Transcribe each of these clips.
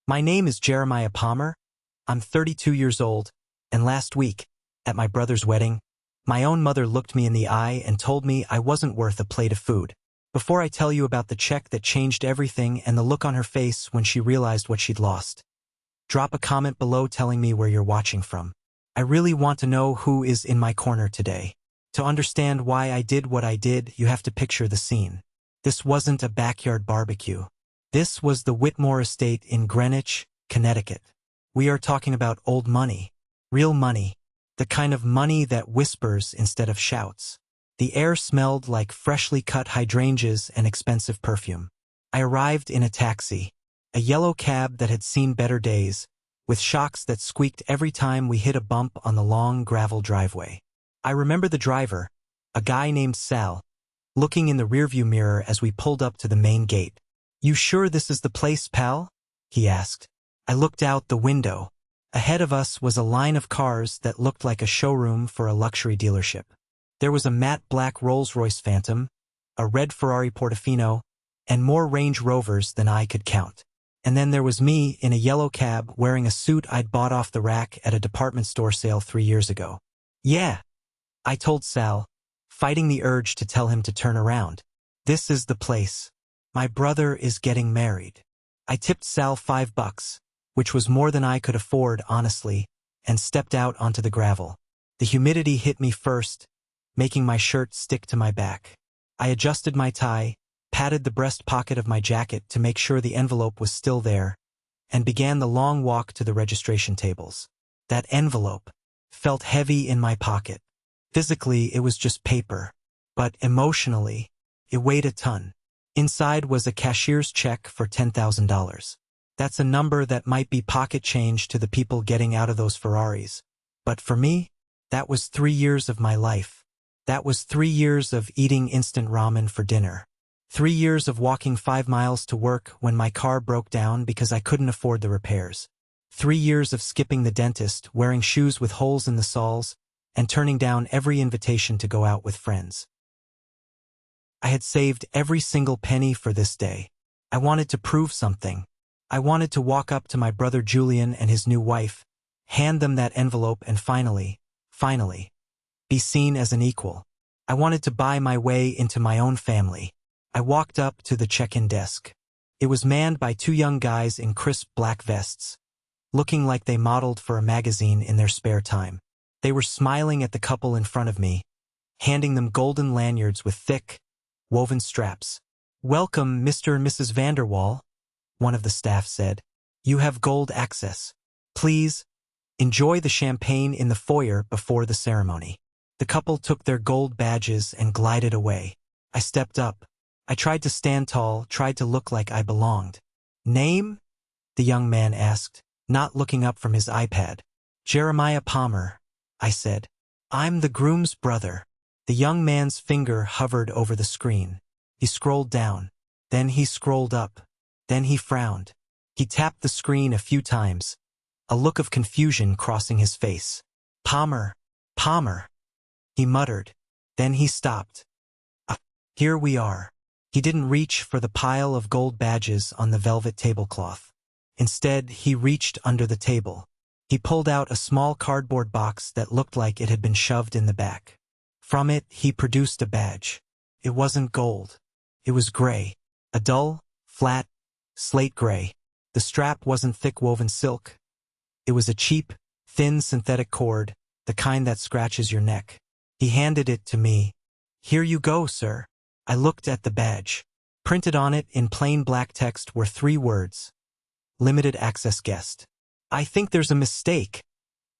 My name is Jeremiah Palmer. I'm 32 years old, and last week, at my brother's wedding, my own mother looked me in the eye and told me I wasn't worth a plate of food. Before I tell you about the check that changed everything and the look on her face when she realized what she'd lost, drop a comment below telling me where you're watching from. I really want to know who is in my corner today. To understand why I did what I did, you have to picture the scene. This wasn't a backyard barbecue. This was the Whitmore estate in Greenwich, Connecticut. We are talking about old money, real money, the kind of money that whispers instead of shouts. The air smelled like freshly cut hydrangeas and expensive perfume. I arrived in a taxi, a yellow cab that had seen better days, with shocks that squeaked every time we hit a bump on the long gravel driveway. I remember the driver, a guy named Sal, looking in the rearview mirror as we pulled up to the main gate. "You sure this is the place, pal?" he asked. I looked out the window. Ahead of us was a line of cars that looked like a showroom for a luxury dealership. There was a matte black Rolls-Royce Phantom, a red Ferrari Portofino, and more Range Rovers than I could count. And then there was me in a yellow cab wearing a suit I'd bought off the rack at a department store sale 3 years ago. "Yeah," I told Sal, fighting the urge to tell him to turn around. "This is the place. My brother is getting married." I tipped Sal $5, which was more than I could afford, honestly, and stepped out onto the gravel. The humidity hit me first, making my shirt stick to my back. I adjusted my tie, patted the breast pocket of my jacket to make sure the envelope was still there, and began the long walk to the registration tables. That envelope felt heavy in my pocket. Physically, it was just paper, but emotionally, it weighed a ton. Inside was a cashier's check for $10,000. That's a number that might be pocket change to the people getting out of those Ferraris. But for me, that was 3 years of my life. That was 3 years of eating instant ramen for dinner. 3 years of walking 5 miles to work when my car broke down because I couldn't afford the repairs. 3 years of skipping the dentist, wearing shoes with holes in the soles, and turning down every invitation to go out with friends. I had saved every single penny for this day. I wanted to prove something. I wanted to walk up to my brother Julian and his new wife, hand them that envelope and finally, be seen as an equal. I wanted to buy my way into my own family. I walked up to the check-in desk. It was manned by 2 young guys in crisp black vests, looking like they modeled for a magazine in their spare time. They were smiling at the couple in front of me, handing them golden lanyards with thick, woven straps. "Welcome, Mr. and Mrs. Vanderwall," one of the staff said. "You have gold access. Please, enjoy the champagne in the foyer before the ceremony." The couple took their gold badges and glided away. I stepped up. I tried to stand tall, tried to look like I belonged. "Name?" the young man asked, not looking up from his iPad. "Jeremiah Palmer," I said. "I'm the groom's brother." The young man's finger hovered over the screen. He scrolled down. Then he scrolled up. Then he frowned. He tapped the screen a few times, a look of confusion crossing his face. Palmer, he muttered. Then he stopped. Here we are." He didn't reach for the pile of gold badges on the velvet tablecloth. Instead, he reached under the table. He pulled out a small cardboard box that looked like it had been shoved in the back. From it, he produced a badge. It wasn't gold. It was gray. A dull, flat, slate gray. The strap wasn't thick woven silk. It was a cheap, thin synthetic cord, the kind that scratches your neck. He handed it to me. "Here you go, sir." I looked at the badge. Printed on it in plain black text were 3 words. "Limited access guest." "I think there's a mistake,"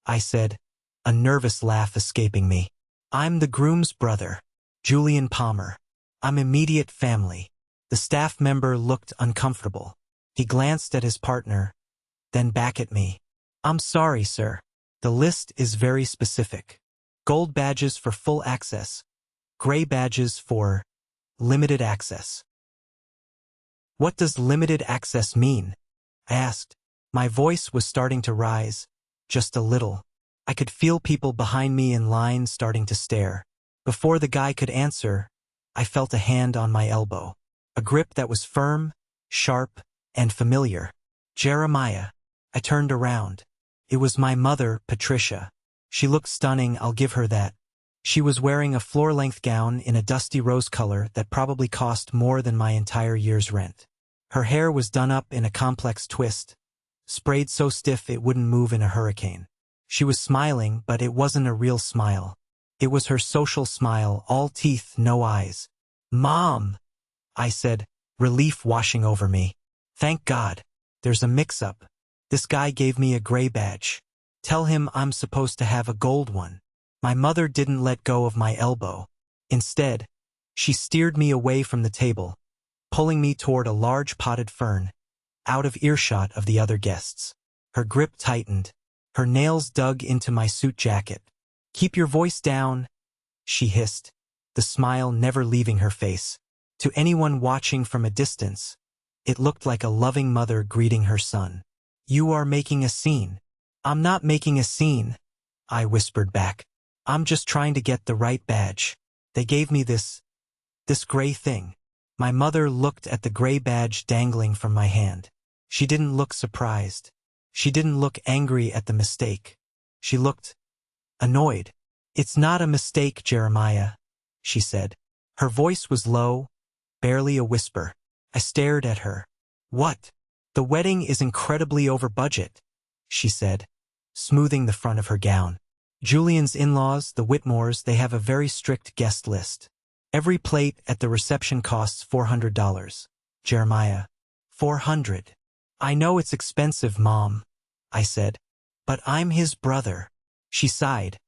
I said, a nervous laugh escaping me. "I'm the groom's brother, Julian Palmer. I'm immediate family." The staff member looked uncomfortable. He glanced at his partner, then back at me. "I'm sorry, sir. The list is very specific. Gold badges for full access, gray badges for limited access." "What does limited access mean?" I asked. My voice was starting to rise, just a little. I could feel people behind me in line starting to stare. Before the guy could answer, I felt a hand on my elbow. A grip that was firm, sharp, and familiar. Jeremiah. I turned around. It was my mother, Patricia. She looked stunning, I'll give her that. She was wearing a floor-length gown in a dusty rose color that probably cost more than my entire year's rent. Her hair was done up in a complex twist, sprayed so stiff it wouldn't move in a hurricane. She was smiling, but it wasn't a real smile. It was her social smile, all teeth, no eyes. "Mom," I said, relief washing over me. "Thank God. There's a mix-up. This guy gave me a gray badge. Tell him I'm supposed to have a gold one." My mother didn't let go of my elbow. Instead, she steered me away from the table, pulling me toward a large potted fern, out of earshot of the other guests. Her grip tightened. Her nails dug into my suit jacket. "Keep your voice down," she hissed, the smile never leaving her face. To anyone watching from a distance, it looked like a loving mother greeting her son. "You are making a scene." "I'm not making a scene," I whispered back. "I'm just trying to get the right badge. They gave me this gray thing." My mother looked at the gray badge dangling from my hand. She didn't look surprised. She didn't look angry at the mistake. She looked annoyed. "It's not a mistake, Jeremiah," she said. Her voice was low, barely a whisper. I stared at her. "What?" "The wedding is incredibly over budget," she said, smoothing the front of her gown. "Julian's in-laws, the Whitmores, they have a very strict guest list. Every plate at the reception costs $400. Jeremiah. 400. "I know it's expensive, Mom," I said, "but I'm his brother." She sighed,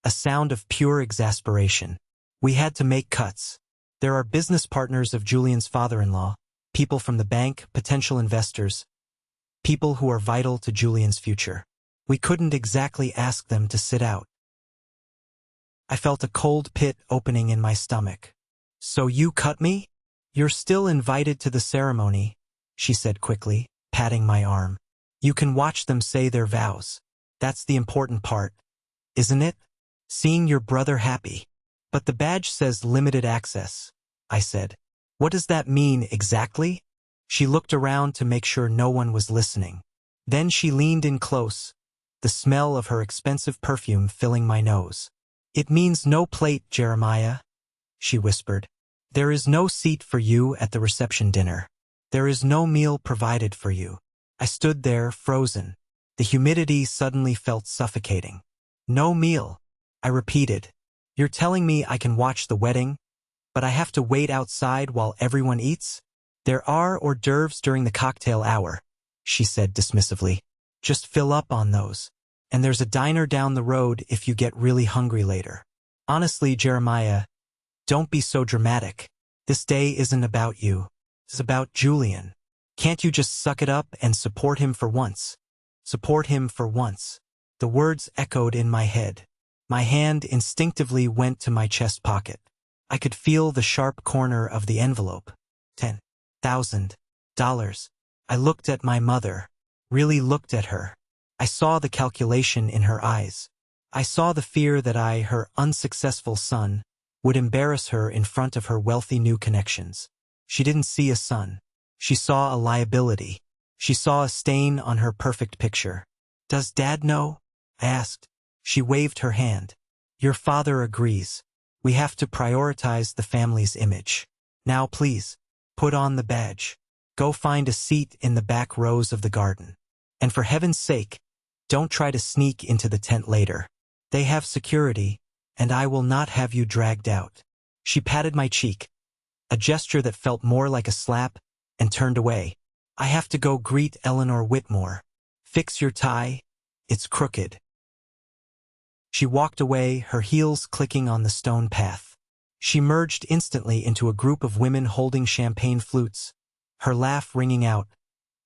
a sound of pure exasperation. "We had to make cuts. There are business partners of Julian's father-in-law, people from the bank, potential investors, people who are vital to Julian's future. We couldn't exactly ask them to sit out." I felt a cold pit opening in my stomach. "So you cut me?" "You're still invited to the ceremony," she said quickly, patting my arm. "You can watch them say their vows. That's the important part, isn't it? Seeing your brother happy." "But the badge says limited access," I said. "What does that mean exactly?" She looked around to make sure no one was listening. Then she leaned in close, the smell of her expensive perfume filling my nose. "It means no plate, Jeremiah," she whispered. "There is no seat for you at the reception dinner. There is no meal provided for you." I stood there, frozen. The humidity suddenly felt suffocating. "No meal," I repeated. "You're telling me I can watch the wedding, but I have to wait outside while everyone eats?" "There are hors d'oeuvres during the cocktail hour," she said dismissively. "Just fill up on those. And there's a diner down the road if you get really hungry later." "Honestly, Jeremiah, don't be so dramatic. This day isn't about you. It's about Julian. Can't you just suck it up and support him for once?" Support him for once. The words echoed in my head. My hand instinctively went to my chest pocket. I could feel the sharp corner of the envelope. $10,000. I looked at my mother, really looked at her. I saw the calculation in her eyes. I saw the fear that I, her unsuccessful son, would embarrass her in front of her wealthy new connections. She didn't see a son. She saw a liability. She saw a stain on her perfect picture. "Does Dad know?" I asked. She waved her hand. "Your father agrees. We have to prioritize the family's image. Now please, put on the badge. Go find a seat in the back rows of the garden. And for heaven's sake, don't try to sneak into the tent later. They have security, and I will not have you dragged out." She patted my cheek, a gesture that felt more like a slap, and turned away. "I have to go greet Eleanor Whitmore. Fix your tie, it's crooked." She walked away, her heels clicking on the stone path. She merged instantly into a group of women holding champagne flutes, her laugh ringing out,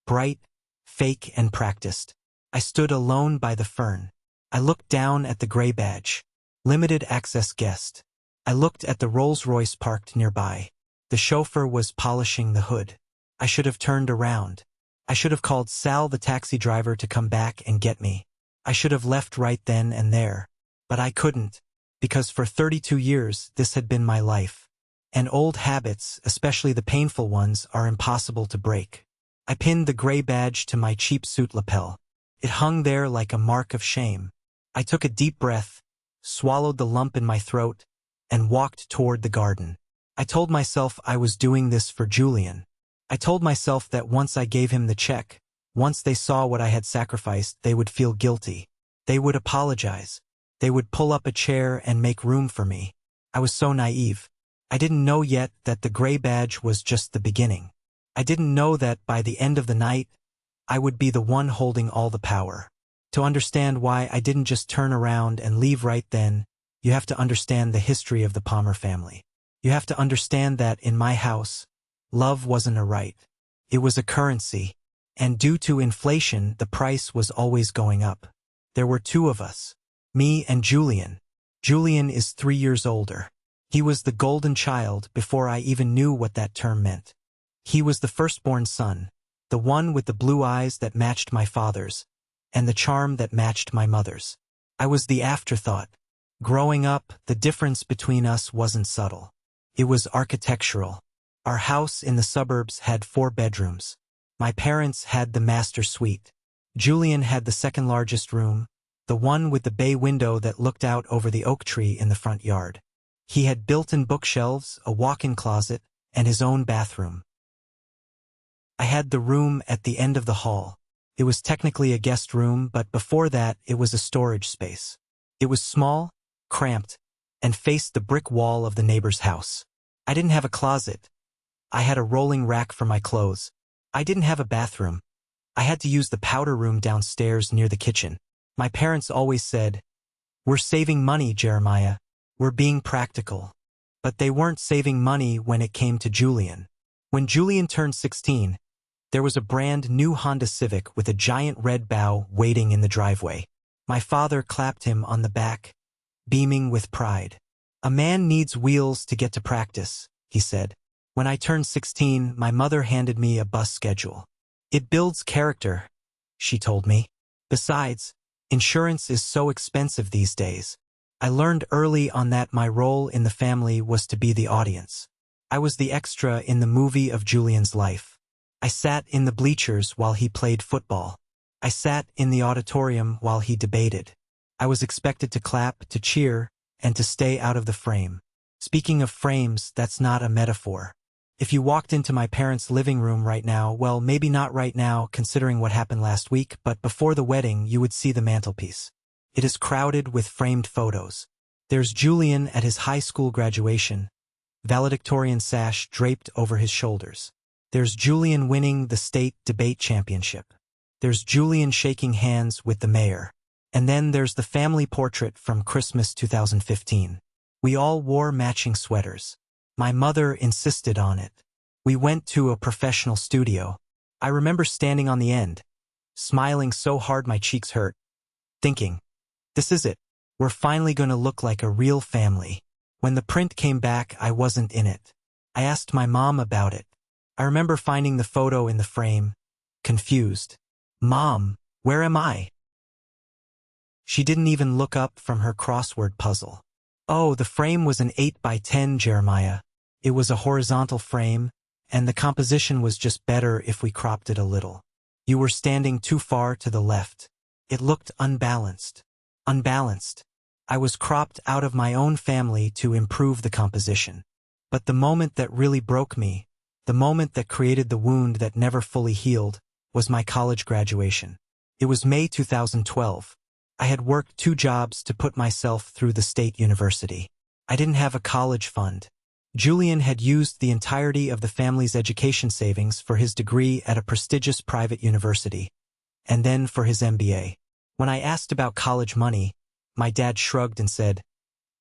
bright, fake and practiced. I stood alone by the fern. I looked down at the gray badge. Limited access guest. I looked at the Rolls-Royce parked nearby. The chauffeur was polishing the hood. I should have turned around. I should have called Sal, the taxi driver, to come back and get me. I should have left right then and there. But I couldn't, because for 32 years this had been my life. And old habits, especially the painful ones, are impossible to break. I pinned the gray badge to my cheap suit lapel. It hung there like a mark of shame. I took a deep breath, swallowed the lump in my throat, and walked toward the garden. I told myself I was doing this for Julian. I told myself that once I gave him the check, once they saw what I had sacrificed, they would feel guilty. They would apologize. They would pull up a chair and make room for me. I was so naive. I didn't know yet that the gray badge was just the beginning. I didn't know that by the end of the night, I would be the one holding all the power. To understand why I didn't just turn around and leave right then, you have to understand the history of the Palmer family. You have to understand that in my house, love wasn't a right. It was a currency, and due to inflation, the price was always going up. There were two of us, me and Julian. Julian is 3 years older. He was the golden child before I even knew what that term meant. He was the firstborn son, the one with the blue eyes that matched my father's, and the charm that matched my mother's. I was the afterthought. Growing up, the difference between us wasn't subtle. It was architectural. Our house in the suburbs had 4 bedrooms. My parents had the master suite. Julian had the second largest room, the one with the bay window that looked out over the oak tree in the front yard. He had built-in bookshelves, a walk-in closet, and his own bathroom. I had the room at the end of the hall. It was technically a guest room, but before that, it was a storage space. It was small, cramped, and faced the brick wall of the neighbor's house. I didn't have a closet. I had a rolling rack for my clothes. I didn't have a bathroom. I had to use the powder room downstairs near the kitchen. My parents always said, "We're saving money, Jeremiah. We're being practical." But they weren't saving money when it came to Julian. When Julian turned 16, there was a brand new Honda Civic with a giant red bow waiting in the driveway. My father clapped him on the back, beaming with pride. "A man needs wheels to get to practice," he said. When I turned 16, my mother handed me a bus schedule. "It builds character," she told me. "Besides, insurance is so expensive these days." I learned early on that my role in the family was to be the audience. I was the extra in the movie of Julian's life. I sat in the bleachers while he played football. I sat in the auditorium while he debated. I was expected to clap, to cheer, and to stay out of the frame. Speaking of frames, that's not a metaphor. If you walked into my parents' living room right now, well, maybe not right now considering what happened last week, but before the wedding you would see the mantelpiece. It is crowded with framed photos. There's Julian at his high school graduation, valedictorian sash draped over his shoulders. There's Julian winning the state debate championship. There's Julian shaking hands with the mayor. And then there's the family portrait from Christmas 2015. We all wore matching sweaters. My mother insisted on it. We went to a professional studio. I remember standing on the end, smiling so hard my cheeks hurt, thinking, "This is it. We're finally going to look like a real family." When the print came back, I wasn't in it. I asked my mom about it. I remember finding the photo in the frame, confused. "Mom, where am I?" She didn't even look up from her crossword puzzle. "Oh, the frame was an 8 by 10, Jeremiah. It was a horizontal frame, and the composition was just better if we cropped it a little. You were standing too far to the left. It looked unbalanced." Unbalanced. I was cropped out of my own family to improve the composition. But the moment that really broke me, the moment that created the wound that never fully healed, was my college graduation. It was May 2012. I had worked 2 jobs to put myself through the state university. I didn't have a college fund. Julian had used the entirety of the family's education savings for his degree at a prestigious private university, and then for his MBA. When I asked about college money, my dad shrugged and said,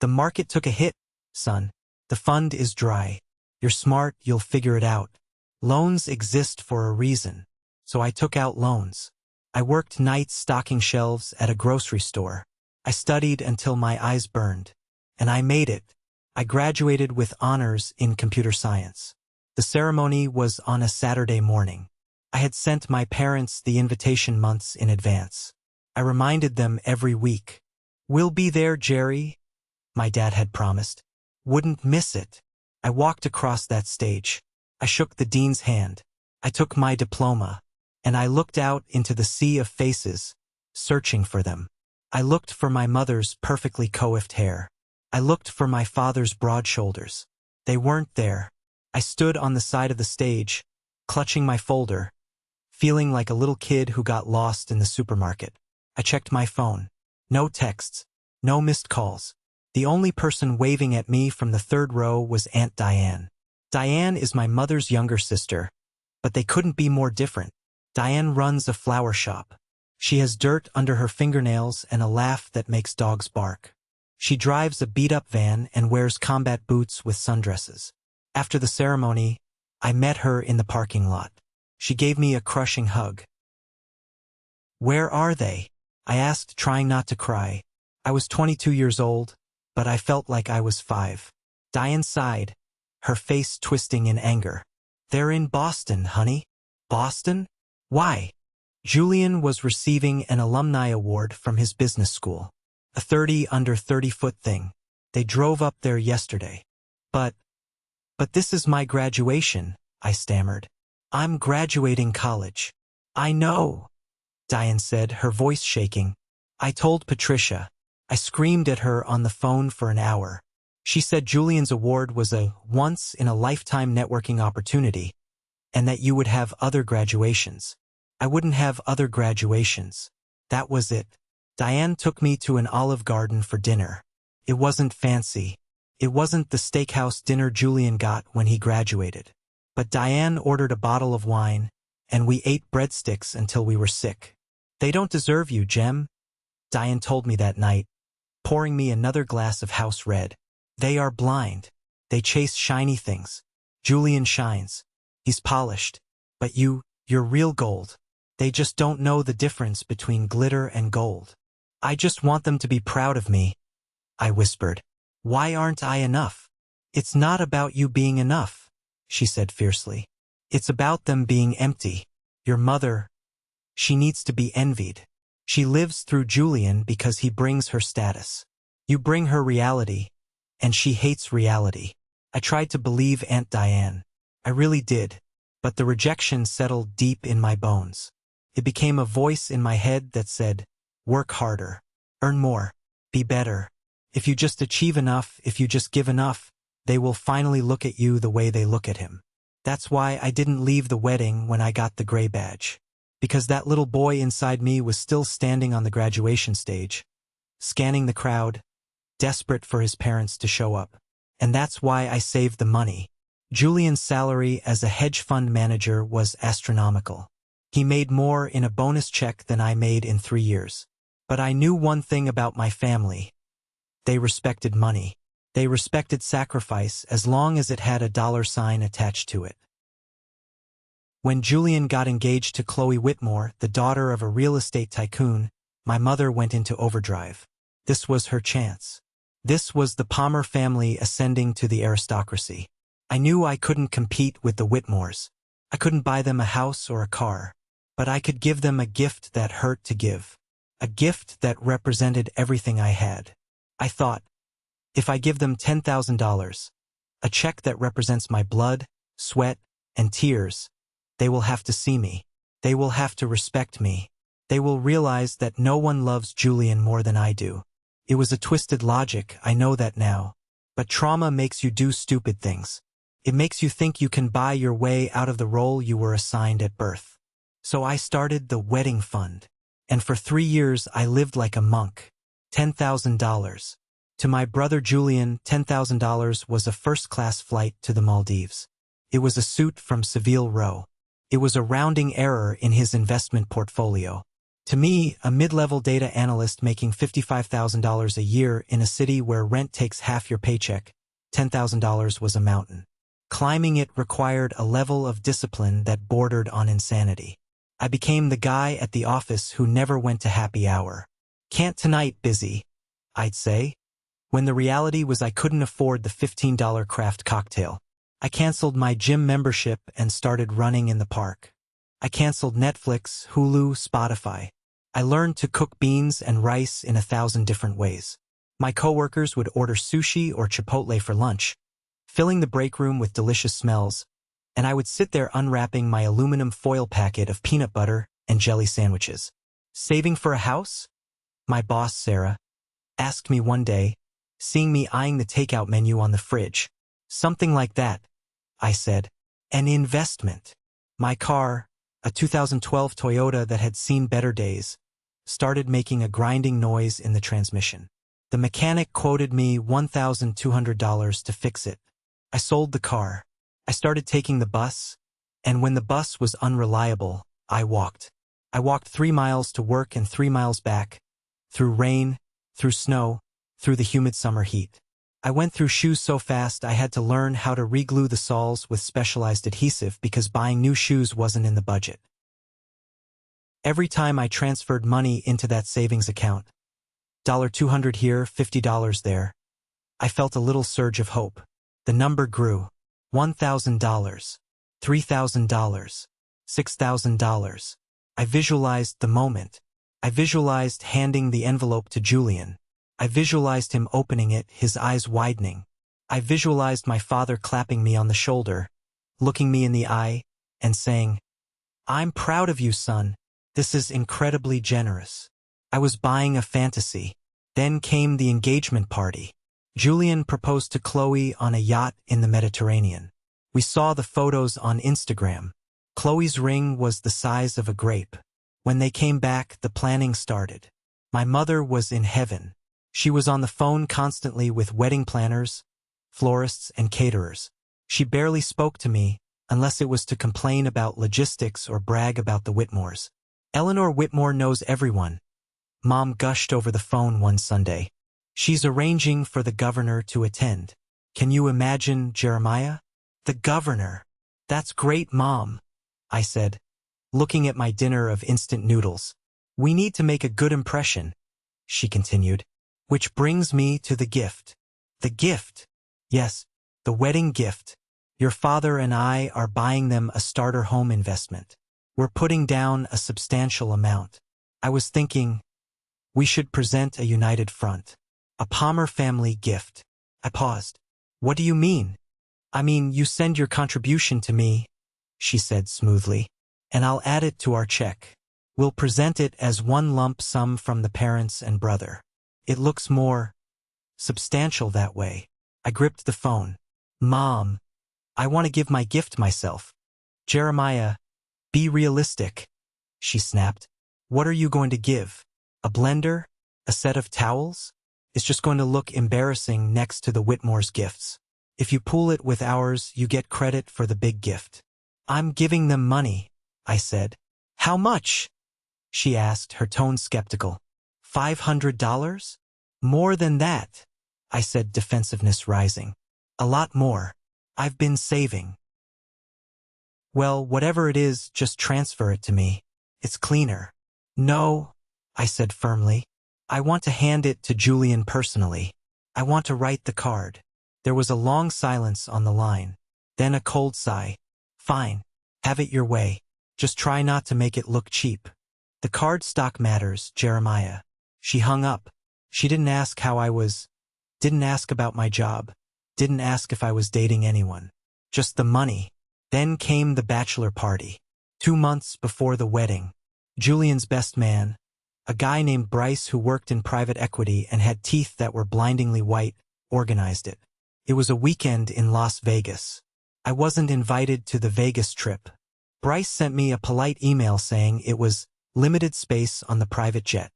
"The market took a hit, son. The fund is dry. You're smart, you'll figure it out. Loans exist for a reason." So I took out loans. I worked nights stocking shelves at a grocery store. I studied until my eyes burned. And I made it. I graduated with honors in computer science. The ceremony was on a Saturday morning. I had sent my parents the invitation months in advance. I reminded them every week. "We'll be there, Jerry," my dad had promised. "Wouldn't miss it." I walked across that stage. I shook the dean's hand. I took my diploma, and I looked out into the sea of faces, searching for them. I looked for my mother's perfectly coiffed hair. I looked for my father's broad shoulders. They weren't there. I stood on the side of the stage, clutching my folder, feeling like a little kid who got lost in the supermarket. I checked my phone. No texts, no missed calls. The only person waving at me from the third row was Aunt Diane. Diane is my mother's younger sister, but they couldn't be more different. Diane runs a flower shop. She has dirt under her fingernails and a laugh that makes dogs bark. She drives a beat-up van and wears combat boots with sundresses. After the ceremony, I met her in the parking lot. She gave me a crushing hug. "Where are they?" I asked, trying not to cry. I was 22 years old, but I felt like I was 5. Diane sighed, her face twisting in anger. "They're in Boston, honey." "Boston? Why?" Julian was receiving an alumni award from his business school. A 30 under 30-foot thing. They drove up there yesterday. But this is my graduation," I stammered. "I'm graduating college." "I know," Diane said, her voice shaking. "I told Patricia." I screamed at her on the phone for an hour. She said Julian's award was a once-in-a-lifetime networking opportunity, and that you would have other graduations. I wouldn't have other graduations. That was it. Diane took me to an Olive Garden for dinner. It wasn't fancy. It wasn't the steakhouse dinner Julian got when he graduated. But Diane ordered a bottle of wine, and we ate breadsticks until we were sick. "They don't deserve you, Jem," Diane told me that night, pouring me another glass of house red. "They are blind. They chase shiny things. Julian shines. He's polished. But you're real gold. They just don't know the difference between glitter and gold." "I just want them to be proud of me," I whispered. "Why aren't I enough?" "It's not about you being enough," she said fiercely. "It's about them being empty. Your mother, she needs to be envied. She lives through Julian because he brings her status. You bring her reality, and she hates reality." I tried to believe Aunt Diane. I really did. But the rejection settled deep in my bones. It became a voice in my head that said, "Work harder. Earn more. Be better. If you just achieve enough, if you just give enough, they will finally look at you the way they look at him." That's why I didn't leave the wedding when I got the gray badge. Because that little boy inside me was still standing on the graduation stage, scanning the crowd, desperate for his parents to show up. And that's why I saved the money. Julian's salary as a hedge fund manager was astronomical. He made more in a bonus check than I made in 3 years. But I knew one thing about my family. They respected money. They respected sacrifice as long as it had a dollar sign attached to it. When Julian got engaged to Chloe Whitmore, the daughter of a real estate tycoon, my mother went into overdrive. This was her chance. This was the Palmer family ascending to the aristocracy. I knew I couldn't compete with the Whitmores. I couldn't buy them a house or a car. But I could give them a gift that hurt to give. A gift that represented everything I had. I thought, if I give them $10,000, a check that represents my blood, sweat, and tears, they will have to see me. They will have to respect me. They will realize that no one loves Julian more than I do. It was a twisted logic, I know that now. But trauma makes you do stupid things. It makes you think you can buy your way out of the role you were assigned at birth. So I started the wedding fund. And for 3 years I lived like a monk. $10,000. To my brother Julian, $10,000 was a first-class flight to the Maldives. It was a suit from Seville Row. It was a rounding error in his investment portfolio. To me, a mid-level data analyst making $55,000 a year in a city where rent takes half your paycheck, $10,000 was a mountain. Climbing it required a level of discipline that bordered on insanity. I became the guy at the office who never went to happy hour. "Can't tonight, busy," I'd say. When the reality was I couldn't afford the $15 craft cocktail. I canceled my gym membership and started running in the park. I canceled Netflix, Hulu, Spotify. I learned to cook beans and rice in 1,000 different ways. My coworkers would order sushi or Chipotle for lunch, filling the break room with delicious smells, and I would sit there unwrapping my aluminum foil packet of peanut butter and jelly sandwiches. Saving for a house? My boss, Sarah, asked me one day, seeing me eyeing the takeout menu on the fridge. Something like that, I said. An investment. My car, a 2012 Toyota that had seen better days, started making a grinding noise in the transmission. The mechanic quoted me $1,200 to fix it. I sold the car. I started taking the bus, and when the bus was unreliable, I walked. I walked 3 miles to work and 3 miles back, through rain, through snow, through the humid summer heat. I went through shoes so fast I had to learn how to reglue the soles with specialized adhesive because buying new shoes wasn't in the budget. Every time I transferred money into that savings account, $200 here, $50 there, I felt a little surge of hope. The number grew. $1,000, $3,000, $6,000. I visualized the moment. I visualized handing the envelope to Julian. I visualized him opening it, his eyes widening. I visualized my father clapping me on the shoulder, looking me in the eye, and saying, "I'm proud of you, son. This is incredibly generous." I was buying a fantasy. Then came the engagement party. Julian proposed to Chloe on a yacht in the Mediterranean. We saw the photos on Instagram. Chloe's ring was the size of a grape. When they came back, the planning started. My mother was in heaven. She was on the phone constantly with wedding planners, florists, and caterers. She barely spoke to me, unless it was to complain about logistics or brag about the Whitmores. "Eleanor Whitmore knows everyone," Mom gushed over the phone one Sunday. "She's arranging for the governor to attend. Can you imagine, Jeremiah? The governor. That's great, Mom," I said, looking at my dinner of instant noodles. "We need to make a good impression," she continued. "Which brings me to the gift." "The gift?" "Yes, the wedding gift. Your father and I are buying them a starter home investment. We're putting down a substantial amount. I was thinking, we should present a united front. A Palmer family gift." I paused. "What do you mean?" "I mean, you send your contribution to me," she said smoothly, "and I'll add it to our check. We'll present it as one lump sum from the parents and brother. It looks more substantial that way." I gripped the phone. "Mom, I want to give my gift myself." "Jeremiah, be realistic," she snapped. "What are you going to give? A blender? A set of towels? It's just going to look embarrassing next to the Whitmore's gifts. If you pool it with ours, you get credit for the big gift." "I'm giving them money," I said. "How much?" she asked, her tone skeptical. $500? "More than that," I said, defensiveness rising. "A lot more. I've been saving." "Well, whatever it is, just transfer it to me. It's cleaner." "No," I said firmly. "I want to hand it to Julian personally. I want to write the card." There was a long silence on the line. Then a cold sigh. "Fine. Have it your way. Just try not to make it look cheap. The card stock matters, Jeremiah." She hung up. She didn't ask how I was, didn't ask about my job, didn't ask if I was dating anyone. Just the money. Then came the bachelor party. 2 months before the wedding. Julian's best man, a guy named Bryce who worked in private equity and had teeth that were blindingly white, organized it. It was a weekend in Las Vegas. I wasn't invited to the Vegas trip. Bryce sent me a polite email saying it was limited space on the private jet.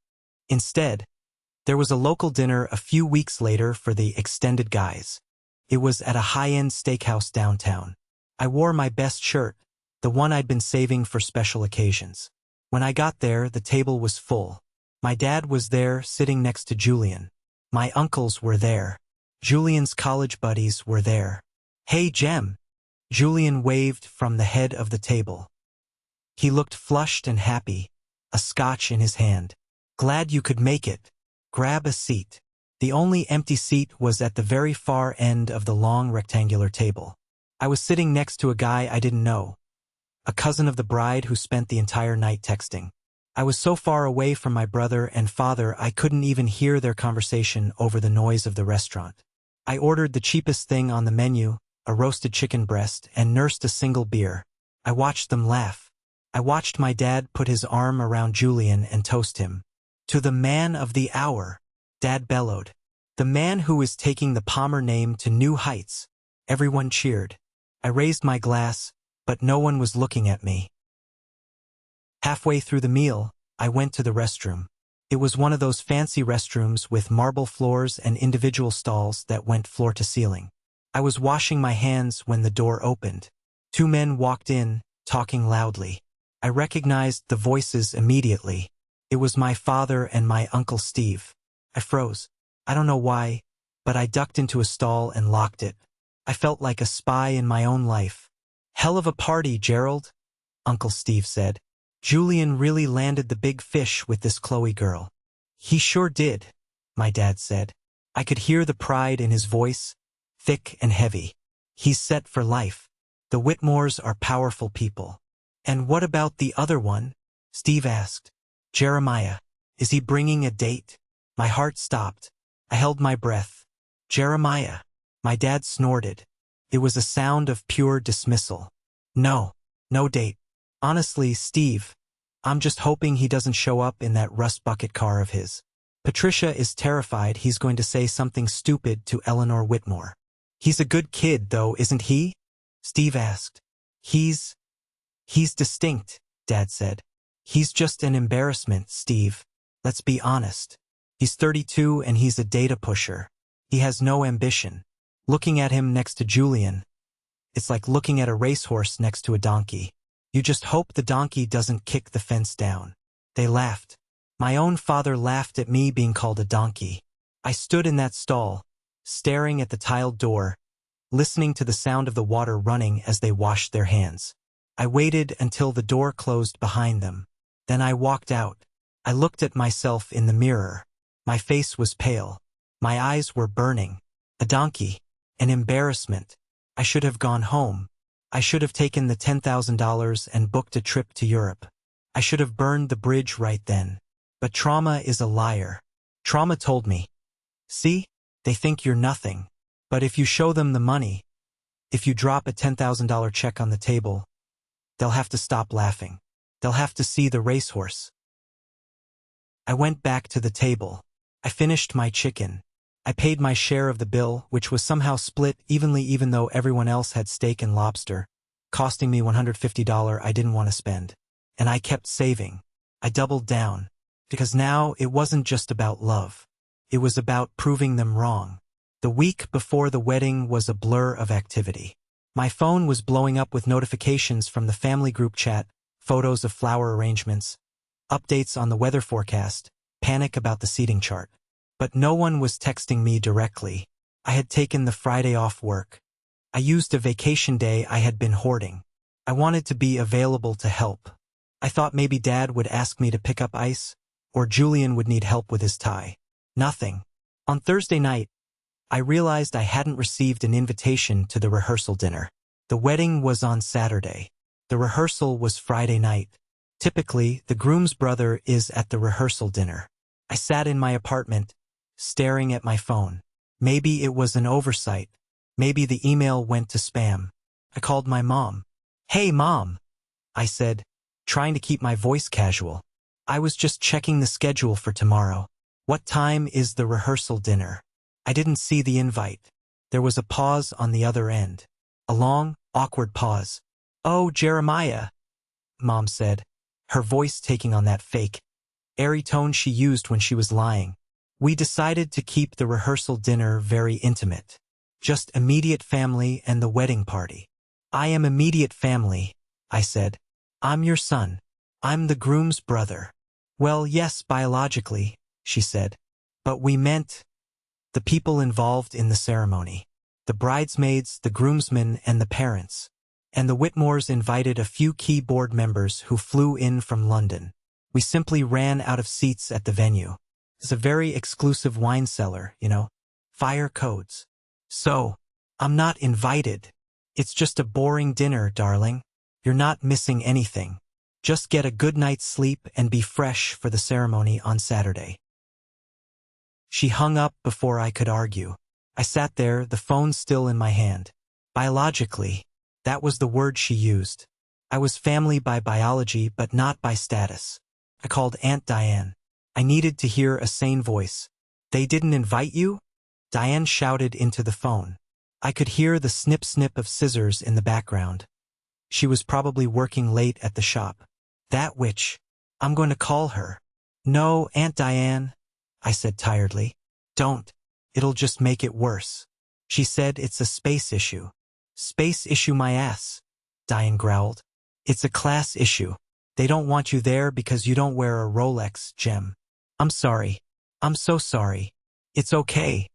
Instead, there was a local dinner a few weeks later for the extended guys. It was at a high-end steakhouse downtown. I wore my best shirt, the one I'd been saving for special occasions. When I got there, the table was full. My dad was there, sitting next to Julian. My uncles were there. Julian's college buddies were there. "Hey, Jem." Julian waved from the head of the table. He looked flushed and happy, a scotch in his hand. "Glad you could make it. Grab a seat." The only empty seat was at the very far end of the long rectangular table. I was sitting next to a guy I didn't know, a cousin of the bride who spent the entire night texting. I was so far away from my brother and father I couldn't even hear their conversation over the noise of the restaurant. I ordered the cheapest thing on the menu, a roasted chicken breast, and nursed a single beer. I watched them laugh. I watched my dad put his arm around Julian and toast him. To the man of the hour, Dad bellowed. The man who is taking the Palmer name to new heights. Everyone cheered. I raised my glass, but no one was looking at me. Halfway through the meal, I went to the restroom. It was one of those fancy restrooms with marble floors and individual stalls that went floor to ceiling. I was washing my hands when the door opened. Two men walked in, talking loudly. I recognized the voices immediately. It was my father and my Uncle Steve. I froze. I don't know why, but I ducked into a stall and locked it. I felt like a spy in my own life. "Hell of a party, Gerald," Uncle Steve said. "Julian really landed the big fish with this Chloe girl." "He sure did," my dad said. I could hear the pride in his voice, thick and heavy. "He's set for life. The Whitmores are powerful people." "And what about the other one?" Steve asked. "Jeremiah. Is he bringing a date?" My heart stopped. I held my breath. "Jeremiah." My dad snorted. It was a sound of pure dismissal. "No. No date. Honestly, Steve, I'm just hoping he doesn't show up in that rust bucket car of his. Patricia is terrified he's going to say something stupid to Eleanor Whitmore." "He's a good kid, though, isn't he?" Steve asked. He's distinct," Dad said. "He's just an embarrassment, Steve. Let's be honest. He's 32 and he's a data pusher. He has no ambition. Looking at him next to Julian, it's like looking at a racehorse next to a donkey. You just hope the donkey doesn't kick the fence down." They laughed. My own father laughed at me being called a donkey. I stood in that stall, staring at the tiled door, listening to the sound of the water running as they washed their hands. I waited until the door closed behind them. Then I walked out. I looked at myself in the mirror. My face was pale. My eyes were burning. A donkey. An embarrassment. I should have gone home. I should have taken the $10,000 and booked a trip to Europe. I should have burned the bridge right then. But trauma is a liar. Trauma told me, "See, they think you're nothing. But if you show them the money, if you drop a $10,000 check on the table, they'll have to stop laughing. They'll have to see the racehorse." I went back to the table. I finished my chicken. I paid my share of the bill, which was somehow split evenly even though everyone else had steak and lobster, costing me $150 I didn't want to spend. And I kept saving. I doubled down. Because now it wasn't just about love. It was about proving them wrong. The week before the wedding was a blur of activity. My phone was blowing up with notifications from the family group chat, photos of flower arrangements, updates on the weather forecast, panic about the seating chart. But no one was texting me directly. I had taken the Friday off work. I used a vacation day I had been hoarding. I wanted to be available to help. I thought maybe Dad would ask me to pick up ice, or Julian would need help with his tie. Nothing. On Thursday night, I realized I hadn't received an invitation to the rehearsal dinner. The wedding was on Saturday. The rehearsal was Friday night. Typically, the groom's brother is at the rehearsal dinner. I sat in my apartment, staring at my phone. Maybe it was an oversight. Maybe the email went to spam. I called my mom. "Hey, Mom," I said, trying to keep my voice casual. "I was just checking the schedule for tomorrow. What time is the rehearsal dinner?" I didn't see the invite. There was a pause on the other end. A long, awkward pause. "Oh, Jeremiah," Mom said, her voice taking on that fake, airy tone she used when she was lying. "We decided to keep the rehearsal dinner very intimate. Just immediate family and the wedding party." "I am immediate family," I said. "I'm your son. I'm the groom's brother." "Well, yes, biologically," she said. "But we meant the people involved in the ceremony. The bridesmaids, the groomsmen, and the parents. And the Whitmores invited a few key board members who flew in from London. We simply ran out of seats at the venue. It's a very exclusive wine cellar, you know. Fire codes. So, I'm not invited. It's just a boring dinner, darling. You're not missing anything. Just get a good night's sleep and be fresh for the ceremony on Saturday." She hung up before I could argue. I sat there, the phone still in my hand. Biologically, that was the word she used. I was family by biology but not by status. I called Aunt Diane. I needed to hear a sane voice. "They didn't invite you?" Diane shouted into the phone. I could hear the snip-snip of scissors in the background. She was probably working late at the shop. That witch. I'm going to call her. "No, Aunt Diane," I said tiredly. "Don't. It'll just make it worse." She said it's a space issue. "Space issue my ass," Diane growled. "It's a class issue. They don't want you there because you don't wear a Rolex, Jem." "I'm sorry. I'm so sorry." "It's okay,"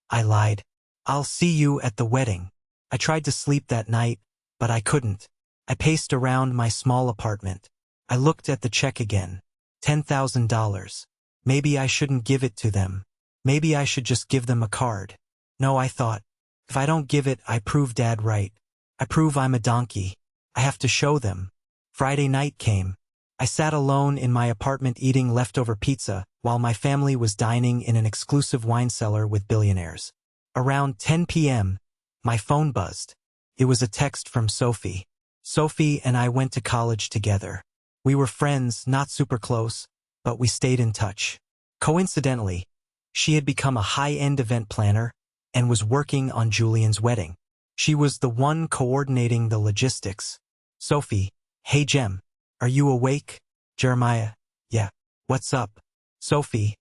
I lied. "I'll see you at the wedding." I tried to sleep that night, but I couldn't. I paced around my small apartment. I looked at the check again. $10,000. Maybe I shouldn't give it to them. Maybe I should just give them a card. No, I thought. If I don't give it, I prove Dad right. I prove I'm a donkey. I have to show them. Friday night came. I sat alone in my apartment eating leftover pizza while my family was dining in an exclusive wine cellar with billionaires. Around 10 p.m., my phone buzzed. It was a text from Sophie. Sophie and I went to college together. We were friends, not super close, but we stayed in touch. Coincidentally, she had become a high-end event planner and was working on Julian's wedding. She was the one coordinating the logistics. "Sophie, hey Jem, are you awake?" "Jeremiah, yeah, what's up?" "Sophie,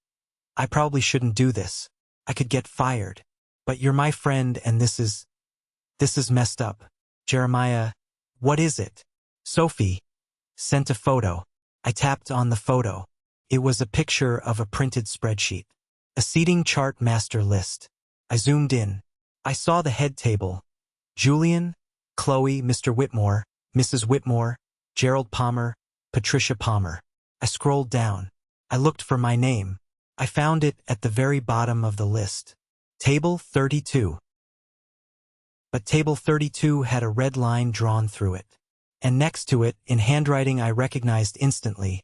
I probably shouldn't do this. I could get fired. But you're my friend and this is messed up." "Jeremiah, what is it?" Sophie sent a photo. I tapped on the photo. It was a picture of a printed spreadsheet. A seating chart master list. I zoomed in. I saw the head table. Julian, Chloe, Mr. Whitmore, Mrs. Whitmore, Gerald Palmer, Patricia Palmer. I scrolled down. I looked for my name. I found it at the very bottom of the list. Table 32. But table 32 had a red line drawn through it. And next to it, in handwriting I recognized instantly,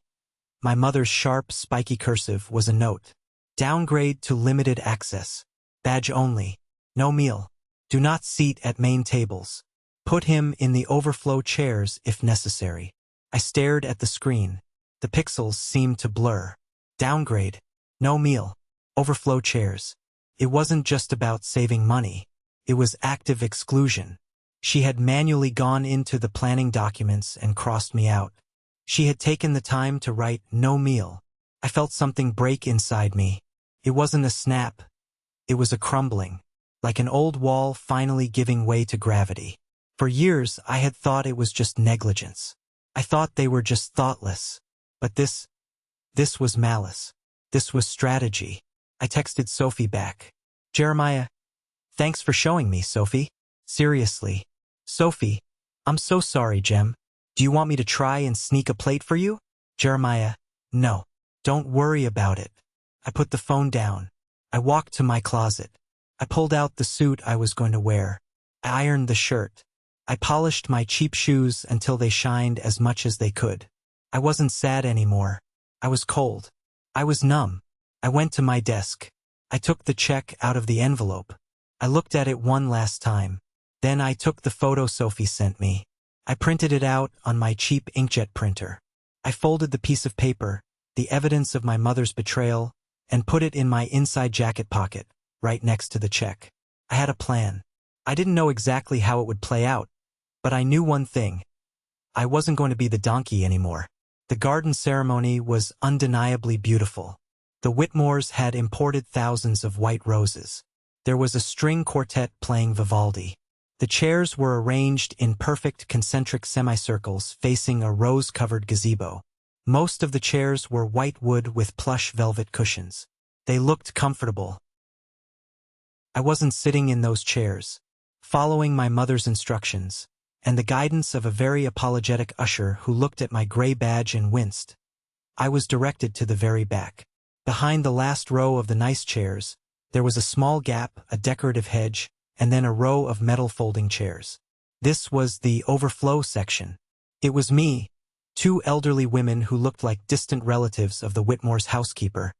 my mother's sharp, spiky cursive, was a note. Downgrade to limited access. Badge only. No meal. Do not seat at main tables. Put him in the overflow chairs if necessary. I stared at the screen. The pixels seemed to blur. Downgrade. No meal. Overflow chairs. It wasn't just about saving money. It was active exclusion. She had manually gone into the planning documents and crossed me out. She had taken the time to write no meal. I felt something break inside me. It wasn't a snap. It was a crumbling, like an old wall finally giving way to gravity. For years, I had thought it was just negligence. I thought they were just thoughtless. But this was malice. This was strategy. I texted Sophie back. "Jeremiah, thanks for showing me, Sophie. Seriously." "Sophie, I'm so sorry, Jem. Do you want me to try and sneak a plate for you?" "Jeremiah, no. Don't worry about it." I put the phone down. I walked to my closet. I pulled out the suit I was going to wear. I ironed the shirt. I polished my cheap shoes until they shined as much as they could. I wasn't sad anymore. I was cold. I was numb. I went to my desk. I took the check out of the envelope. I looked at it one last time. Then I took the photo Sophie sent me. I printed it out on my cheap inkjet printer. I folded the piece of paper, the evidence of my mother's betrayal, and put it in my inside jacket pocket, right next to the check. I had a plan. I didn't know exactly how it would play out, but I knew one thing. I wasn't going to be the donkey anymore. The garden ceremony was undeniably beautiful. The Whitmores had imported thousands of white roses. There was a string quartet playing Vivaldi. The chairs were arranged in perfect concentric semicircles facing a rose-covered gazebo. Most of the chairs were white wood with plush velvet cushions. They looked comfortable. I wasn't sitting in those chairs, following my mother's instructions, and the guidance of a very apologetic usher who looked at my gray badge and winced. I was directed to the very back. Behind the last row of the nice chairs, there was a small gap, a decorative hedge, and then a row of metal folding chairs. This was the overflow section. It was me, two elderly women who looked like distant relatives of the Whitmore's housekeeper,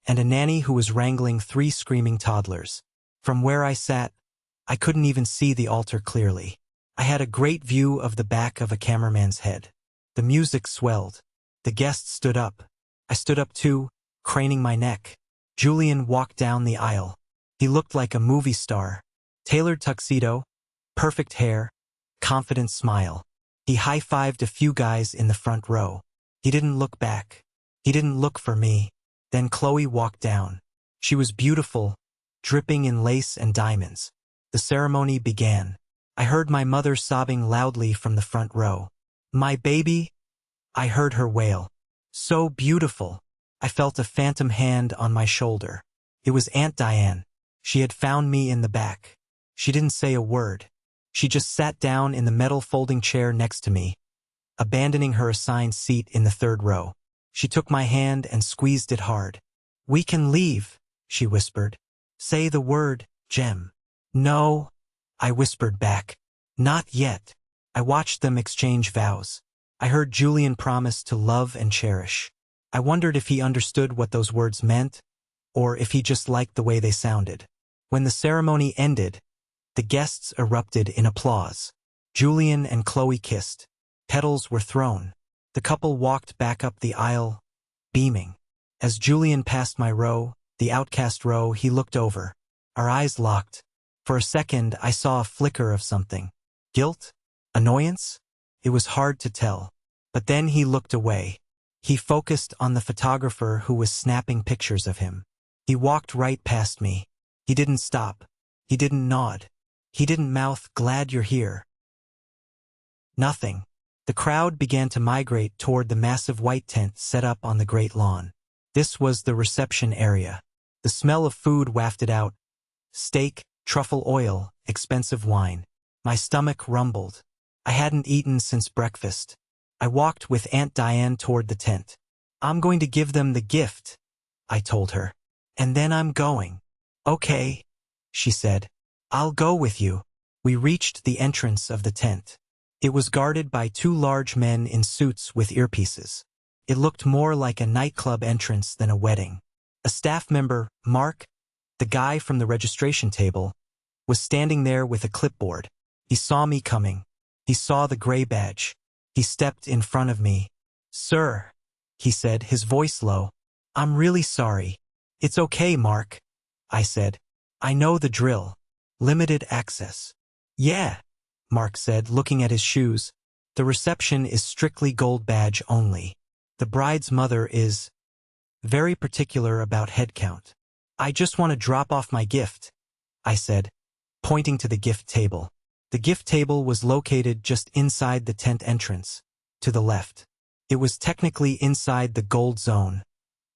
and a nanny who was wrangling 3 screaming toddlers. From where I sat, I couldn't even see the altar clearly. I had a great view of the back of a cameraman's head. The music swelled. The guests stood up. I stood up too, craning my neck. Julian walked down the aisle. He looked like a movie star. Tailored tuxedo, perfect hair, confident smile. He high-fived a few guys in the front row. He didn't look back. He didn't look for me. Then Chloe walked down. She was beautiful, dripping in lace and diamonds. The ceremony began. I heard my mother sobbing loudly from the front row. "My baby," I heard her wail. "So beautiful." I felt a phantom hand on my shoulder. It was Aunt Diane. She had found me in the back. She didn't say a word. She just sat down in the metal folding chair next to me, abandoning her assigned seat in the third row. She took my hand and squeezed it hard. "We can leave," she whispered. "Say the word, Jem." "No," I whispered back. "Not yet." I watched them exchange vows. I heard Julian promise to love and cherish. I wondered if he understood what those words meant, or if he just liked the way they sounded. When the ceremony ended, the guests erupted in applause. Julian and Chloe kissed. Petals were thrown. The couple walked back up the aisle, beaming. As Julian passed my row, the outcast row, he looked over. Our eyes locked. For a second, I saw a flicker of something. Guilt? Annoyance? It was hard to tell. But then he looked away. He focused on the photographer who was snapping pictures of him. He walked right past me. He didn't stop. He didn't nod. He didn't mouth, "Glad you're here." Nothing. The crowd began to migrate toward the massive white tent set up on the great lawn. This was the reception area. The smell of food wafted out. Steak, truffle oil, expensive wine. My stomach rumbled. I hadn't eaten since breakfast. I walked with Aunt Diane toward the tent. "I'm going to give them the gift," I told her. "And then I'm going." "Okay," she said. "I'll go with you." We reached the entrance of the tent. It was guarded by two large men in suits with earpieces. It looked more like a nightclub entrance than a wedding. A staff member, Mark, the guy from the registration table, was standing there with a clipboard. He saw me coming. He saw the gray badge. He stepped in front of me. "Sir," he said, his voice low. "I'm really sorry." "It's okay, Mark," I said. "I know the drill. Limited access." "Yeah," Mark said, looking at his shoes. "The reception is strictly gold badge only. The bride's mother is very particular about head count." "I just want to drop off my gift," I said, pointing to the gift table. The gift table was located just inside the tent entrance, to the left. It was technically inside the gold zone,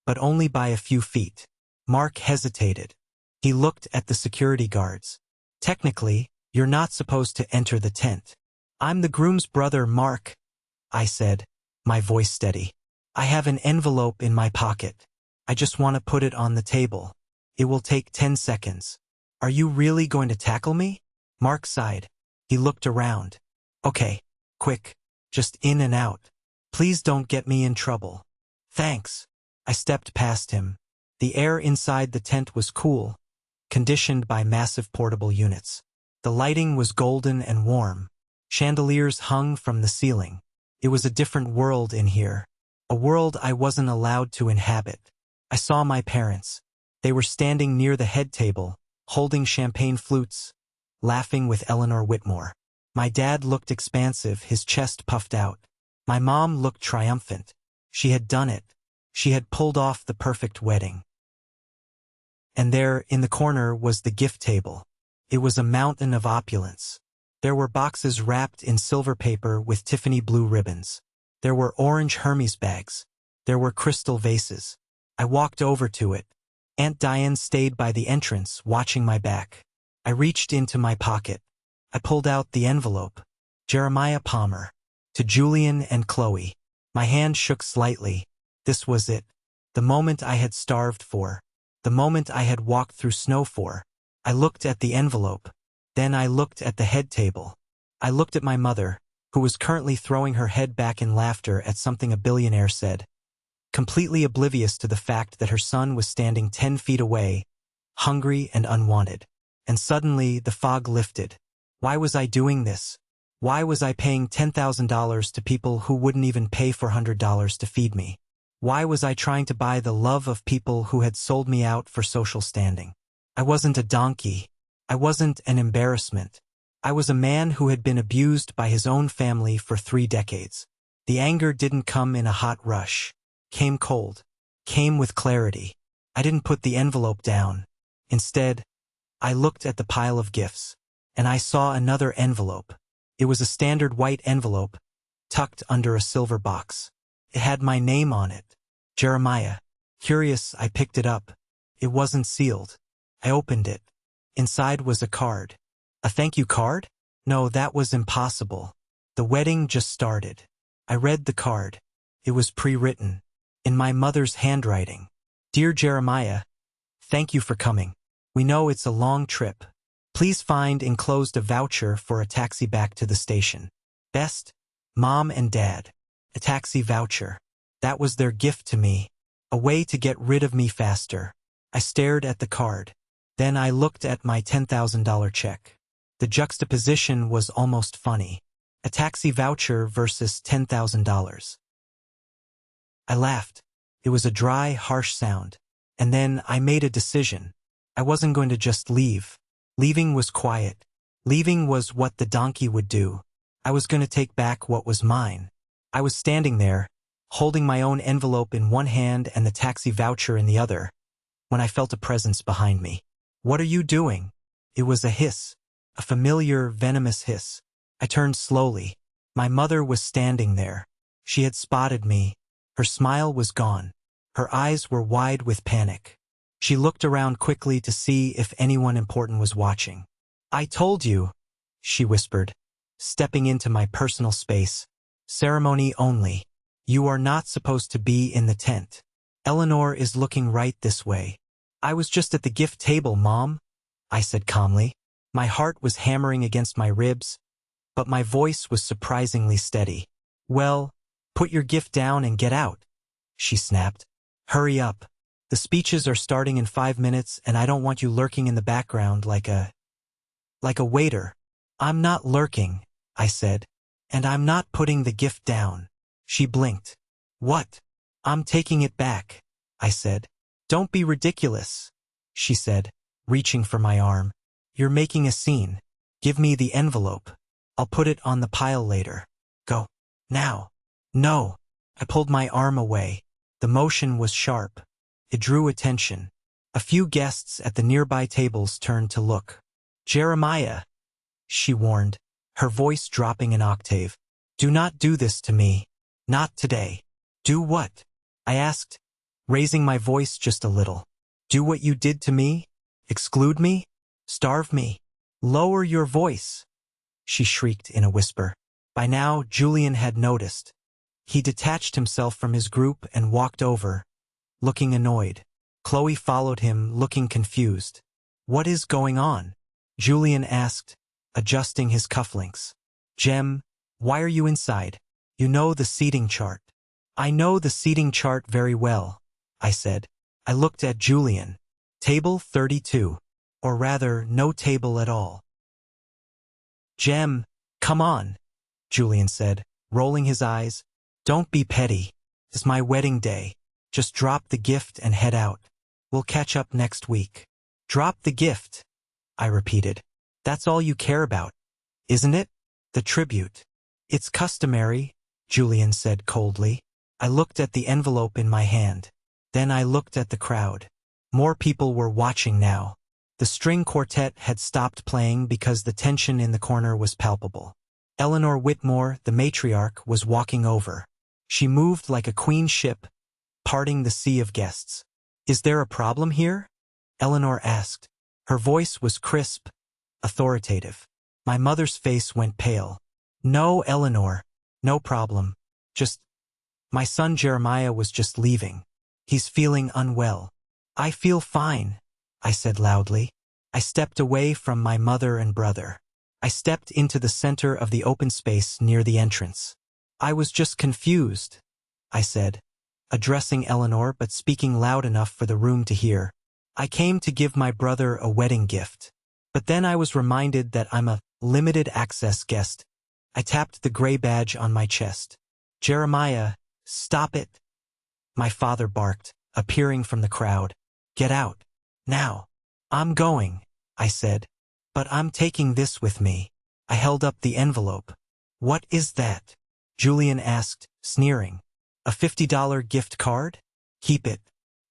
but only by a few feet. Mark hesitated. He looked at the security guards. "Technically, you're not supposed to enter the tent." "I'm the groom's brother, Mark," I said, my voice steady. "I have an envelope in my pocket. I just want to put it on the table. It will take 10 seconds. Are you really going to tackle me?" Mark sighed. He looked around. "Okay, quick, just in and out. Please don't get me in trouble." "Thanks." I stepped past him. The air inside the tent was cool, conditioned by massive portable units. The lighting was golden and warm. Chandeliers hung from the ceiling. It was a different world in here, a world I wasn't allowed to inhabit. I saw my parents. They were standing near the head table, holding champagne flutes, laughing with Eleanor Whitmore. My dad looked expansive, his chest puffed out. My mom looked triumphant. She had done it. She had pulled off the perfect wedding. And there, in the corner, was the gift table. It was a mountain of opulence. There were boxes wrapped in silver paper with Tiffany blue ribbons. There were orange Hermes bags. There were crystal vases. I walked over to it. Aunt Diane stayed by the entrance, watching my back. I reached into my pocket. I pulled out the envelope. Jeremiah Palmer. To Julian and Chloe. My hand shook slightly. This was it. The moment I had starved for. The moment I had walked through snow for. I looked at the envelope. Then I looked at the head table. I looked at my mother, who was currently throwing her head back in laughter at something a billionaire said, completely oblivious to the fact that her son was standing 10 feet away, hungry and unwanted. and suddenly the fog lifted. Why was I doing this? Why was I paying $10,000 to people who wouldn't even pay $400 to feed me? Why was I trying to buy the love of people who had sold me out for social standing? I wasn't a donkey. I wasn't an embarrassment. I was a man who had been abused by his own family for 3 decades. The anger didn't come in a hot rush. Came cold. Came with clarity. I didn't put the envelope down. Instead, I looked at the pile of gifts, and I saw another envelope. It was a standard white envelope, tucked under a silver box. It had my name on it. Jeremiah. Curious, I picked it up. It wasn't sealed. I opened it. Inside was a card. A thank you card? No, that was impossible. The wedding just started. I read the card. It was pre-written, in my mother's handwriting. Dear Jeremiah, thank you for coming. We know it's a long trip. Please find enclosed a voucher for a taxi back to the station. Best, Mom and Dad. A taxi voucher. That was their gift to me. A way to get rid of me faster. I stared at the card. Then I looked at my $10,000 check. The juxtaposition was almost funny. A taxi voucher versus $10,000. I laughed. It was a dry, harsh sound. And then I made a decision. I wasn't going to just leave. Leaving was quiet. Leaving was what the donkey would do. I was going to take back what was mine. I was standing there, holding my own envelope in one hand and the taxi voucher in the other, when I felt a presence behind me. What are you doing? It was a hiss. A familiar, venomous hiss. I turned slowly. My mother was standing there. She had spotted me. Her smile was gone. Her eyes were wide with panic. She looked around quickly to see if anyone important was watching. I told you, she whispered, stepping into my personal space. Ceremony only. You are not supposed to be in the tent. Eleanor is looking right this way. I was just at the gift table, Mom, I said calmly. My heart was hammering against my ribs, but my voice was surprisingly steady. Well, put your gift down and get out, she snapped. Hurry up. The speeches are starting in 5 minutes and I don't want you lurking in the background like a waiter. I'm not lurking, I said, and I'm not putting the gift down. She blinked. What? I'm taking it back, I said. Don't be ridiculous, she said, reaching for my arm. You're making a scene. Give me the envelope. I'll put it on the pile later. Go. Now. No. I pulled my arm away. The motion was sharp. It drew attention. A few guests at the nearby tables turned to look. Jeremiah, she warned, her voice dropping an octave. Do not do this to me. Not today. Do what? I asked, raising my voice just a little. Do what you did to me? Exclude me? Starve me? Lower your voice, she shrieked in a whisper. By now, Julian had noticed. He detached himself from his group and walked over, looking annoyed. Chloe followed him, looking confused. What is going on? Julian asked, adjusting his cufflinks. Jem, why are you inside? You know the seating chart. I know the seating chart very well, I said. I looked at Julian. Table 32. Or rather, no table at all. Jem, come on, Julian said, rolling his eyes. Don't be petty. It's my wedding day. Just drop the gift and head out. We'll catch up next week. Drop the gift, I repeated. That's all you care about, isn't it? The tribute. It's customary, Julian said coldly. I looked at the envelope in my hand. Then I looked at the crowd. More people were watching now. The string quartet had stopped playing because the tension in the corner was palpable. Eleanor Whitmore, the matriarch, was walking over. She moved like a queen ship, parting the sea of guests. Is there a problem here? Eleanor asked. Her voice was crisp, authoritative. My mother's face went pale. No, Eleanor. No problem. My son Jeremiah was just leaving. He's feeling unwell. I feel fine, I said loudly. I stepped away from my mother and brother. I stepped into the center of the open space near the entrance. I was just confused, I said, addressing Eleanor but speaking loud enough for the room to hear. I came to give my brother a wedding gift. But then I was reminded that I'm a limited access guest. I tapped the gray badge on my chest. Jeremiah, stop it. My father barked, appearing from the crowd. Get out. Now. I'm going, I said. But I'm taking this with me. I held up the envelope. What is that? Julian asked, sneering. A $50 gift card? Keep it.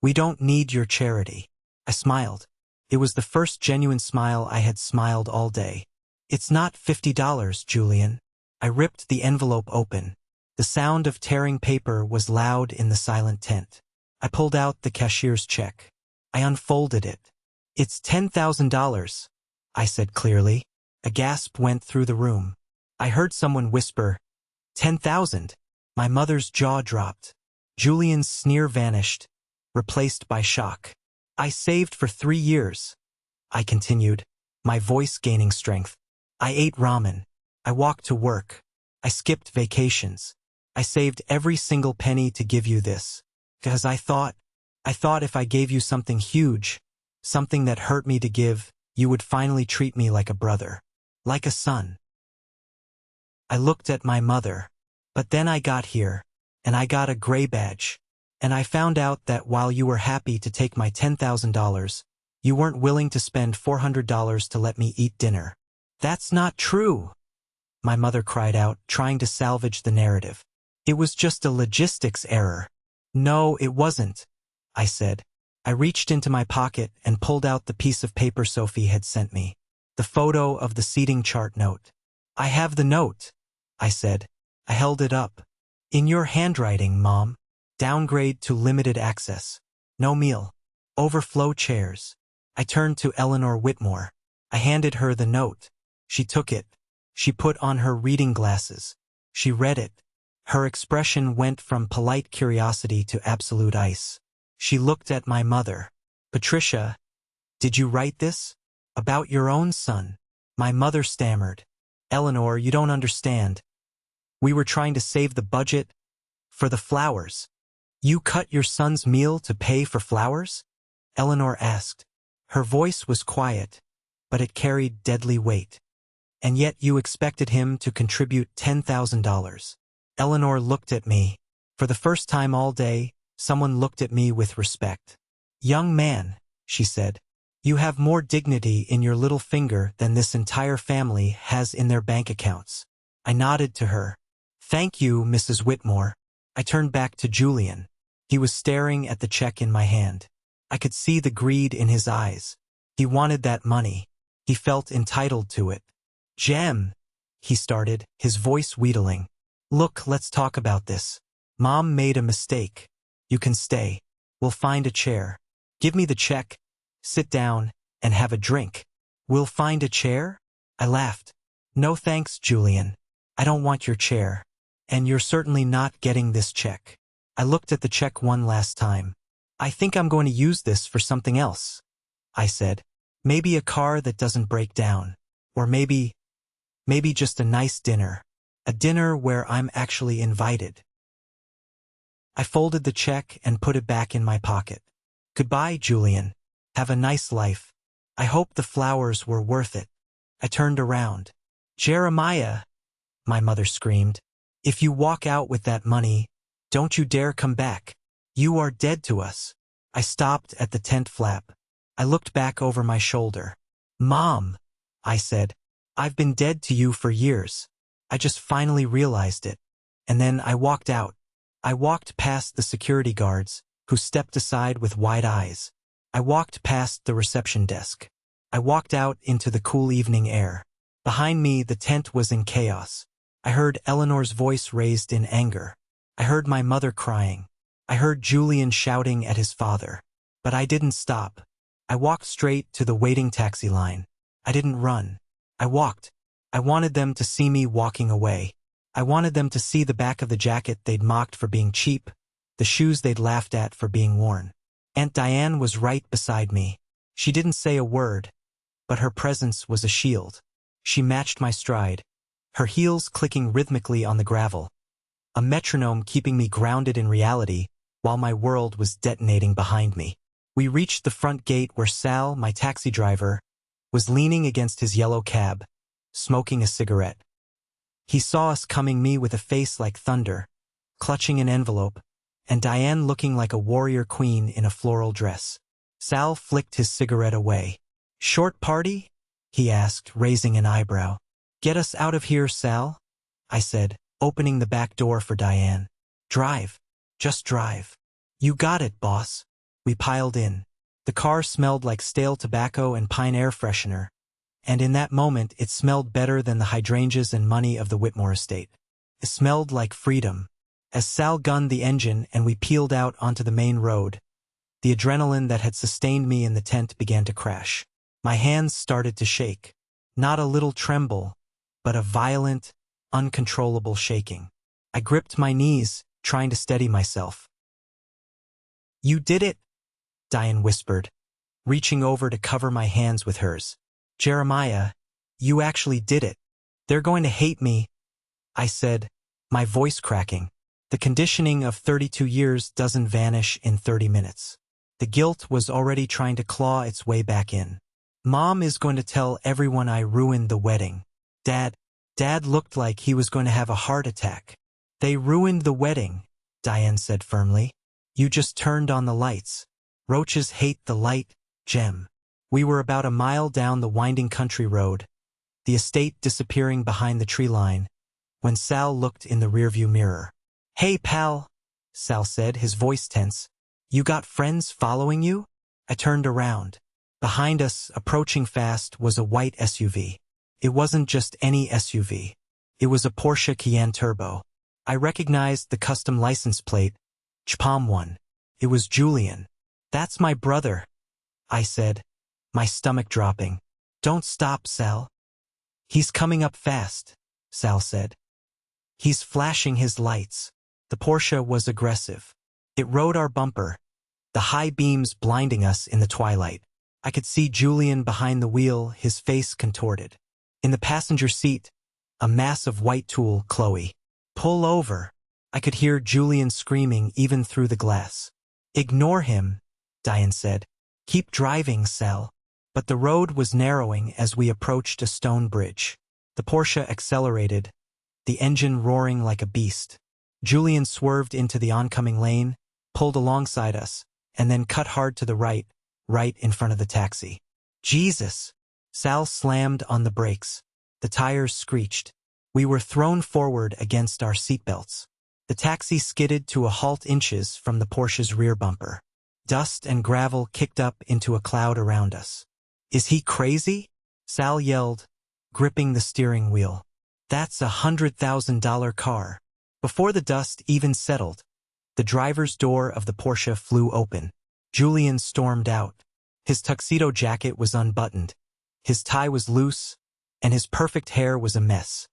We don't need your charity. I smiled. It was the first genuine smile I had smiled all day. It's not $50, Julian. I ripped the envelope open. The sound of tearing paper was loud in the silent tent. I pulled out the cashier's check. I unfolded it. It's $10,000, I said clearly. A gasp went through the room. I heard someone whisper, 10,000. My mother's jaw dropped. Julian's sneer vanished, replaced by shock. I saved for 3 years, I continued, my voice gaining strength. I ate ramen. I walked to work. I skipped vacations. I saved every single penny to give you this. Because I thought if I gave you something huge, something that hurt me to give, you would finally treat me like a brother. Like a son. I looked at my mother. But then I got here, and I got a gray badge. And I found out that while you were happy to take my $10,000, you weren't willing to spend $400 to let me eat dinner. That's not true, my mother cried out, trying to salvage the narrative. It was just a logistics error. No, it wasn't, I said. I reached into my pocket and pulled out the piece of paper Sophie had sent me. The photo of the seating chart note. I have the note, I said. I held it up. In your handwriting, Mom. Downgrade to limited access. No meal. Overflow chairs. I turned to Eleanor Whitmore. I handed her the note. She took it. She put on her reading glasses. She read it. Her expression went from polite curiosity to absolute ice. She looked at my mother. Patricia, did you write this? About your own son? My mother stammered. Eleanor, you don't understand. We were trying to save the budget for the flowers. You cut your son's meal to pay for flowers? Eleanor asked. Her voice was quiet, but it carried deadly weight. And yet you expected him to contribute $10,000. Eleanor looked at me. For the first time all day, someone looked at me with respect. Young man, she said, you have more dignity in your little finger than this entire family has in their bank accounts. I nodded to her. Thank you, Mrs. Whitmore. I turned back to Julian. He was staring at the check in my hand. I could see the greed in his eyes. He wanted that money. He felt entitled to it. Jem, he started, his voice wheedling. Look, let's talk about this. Mom made a mistake. You can stay. We'll find a chair. Give me the check, sit down, and have a drink. We'll find a chair? I laughed. No thanks, Julian. I don't want your chair. And you're certainly not getting this check. I looked at the check one last time. I think I'm going to use this for something else, I said. Maybe a car that doesn't break down. Or maybe just a nice dinner. A dinner where I'm actually invited. I folded the check and put it back in my pocket. Goodbye, Julian. Have a nice life. I hope the flowers were worth it. I turned around. Jeremiah, my mother screamed. If you walk out with that money, don't you dare come back. You are dead to us. I stopped at the tent flap. I looked back over my shoulder. Mom, I said, I've been dead to you for years. I just finally realized it. And then I walked out. I walked past the security guards, who stepped aside with wide eyes. I walked past the reception desk. I walked out into the cool evening air. Behind me, the tent was in chaos. I heard Eleanor's voice raised in anger. I heard my mother crying. I heard Julian shouting at his father. But I didn't stop. I walked straight to the waiting taxi line. I didn't run. I walked. I wanted them to see me walking away. I wanted them to see the back of the jacket they'd mocked for being cheap, the shoes they'd laughed at for being worn. Aunt Diane was right beside me. She didn't say a word, but her presence was a shield. She matched my stride, her heels clicking rhythmically on the gravel, a metronome keeping me grounded in reality while my world was detonating behind me. We reached the front gate where Sal, my taxi driver, was leaning against his yellow cab, smoking a cigarette. He saw us coming, me with a face like thunder, clutching an envelope, and Diane looking like a warrior queen in a floral dress. Sal flicked his cigarette away. "Short party?" he asked, raising an eyebrow. "Get us out of here, Sal," I said, opening the back door for Diane. "Drive. Just drive." "You got it, boss." We piled in. The car smelled like stale tobacco and pine air freshener, and in that moment it smelled better than the hydrangeas and money of the Whitmore estate. It smelled like freedom. As Sal gunned the engine and we peeled out onto the main road, the adrenaline that had sustained me in the tent began to crash. My hands started to shake. Not a little tremble, but a violent, uncontrollable shaking. I gripped my knees, trying to steady myself. "You did it," Diane whispered, reaching over to cover my hands with hers. "Jeremiah, you actually did it. They're going to hate me," I said, my voice cracking. The conditioning of 32 years doesn't vanish in 30 minutes. The guilt was already trying to claw its way back in. "Mom is going to tell everyone I ruined the wedding. Dad looked like he was going to have a heart attack." "They ruined the wedding," Diane said firmly. "You just turned on the lights. Roaches hate the light, Jem." We were about a mile down the winding country road, the estate disappearing behind the tree line, when Sal looked in the rearview mirror. "Hey, pal," Sal said, his voice tense. "You got friends following you?" I turned around. Behind us, approaching fast, was a white SUV. It wasn't just any SUV. It was a Porsche Cayenne Turbo. I recognized the custom license plate, Chpom 1. It was Julian. "That's my brother," I said, my stomach dropping. "Don't stop, Sal." "He's coming up fast," Sal said. "He's flashing his lights." The Porsche was aggressive. It rode our bumper, the high beams blinding us in the twilight. I could see Julian behind the wheel, his face contorted. In the passenger seat, a massive white tool, Chloe. "Pull over." I could hear Julian screaming even through the glass. "Ignore him," Diane said. "Keep driving, Sal." But the road was narrowing as we approached a stone bridge. The Porsche accelerated, the engine roaring like a beast. Julian swerved into the oncoming lane, pulled alongside us, and then cut hard to the right in front of the taxi. "Jesus!" Sal slammed on the brakes. The tires screeched. We were thrown forward against our seatbelts. The taxi skidded to a halt inches from the Porsche's rear bumper. Dust and gravel kicked up into a cloud around us. "Is he crazy?" Sal yelled, gripping the steering wheel. "That's a $100,000 car." Before the dust even settled, the driver's door of the Porsche flew open. Julian stormed out. His tuxedo jacket was unbuttoned, his tie was loose, and his perfect hair was a mess.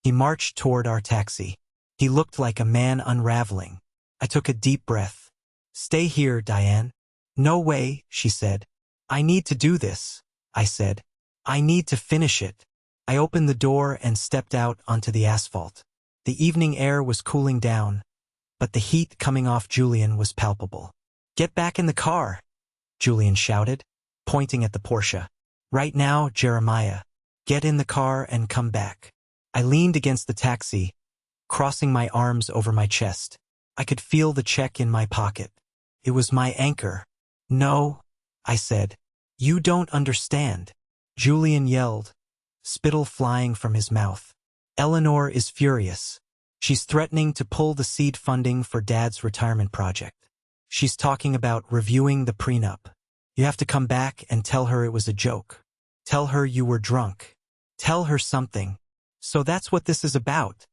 He marched toward our taxi. He looked like a man unraveling. I took a deep breath. "Stay here, Diane." "No way," she said. "I need to do this," I said. "I need to finish it." I opened the door and stepped out onto the asphalt. The evening air was cooling down, but the heat coming off Julian was palpable. "Get back in the car," Julian shouted, pointing at the Porsche. "Right now, Jeremiah. Get in the car and come back." I leaned against the taxi, crossing my arms over my chest. I could feel the check in my pocket. It was my anchor. "No," I said. "You don't understand," Julian yelled, spittle flying from his mouth. "Eleanor is furious. She's threatening to pull the seed funding for Dad's retirement project. She's talking about reviewing the prenup. You have to come back and tell her it was a joke. Tell her you were drunk. Tell her something." "So that's what this is about,"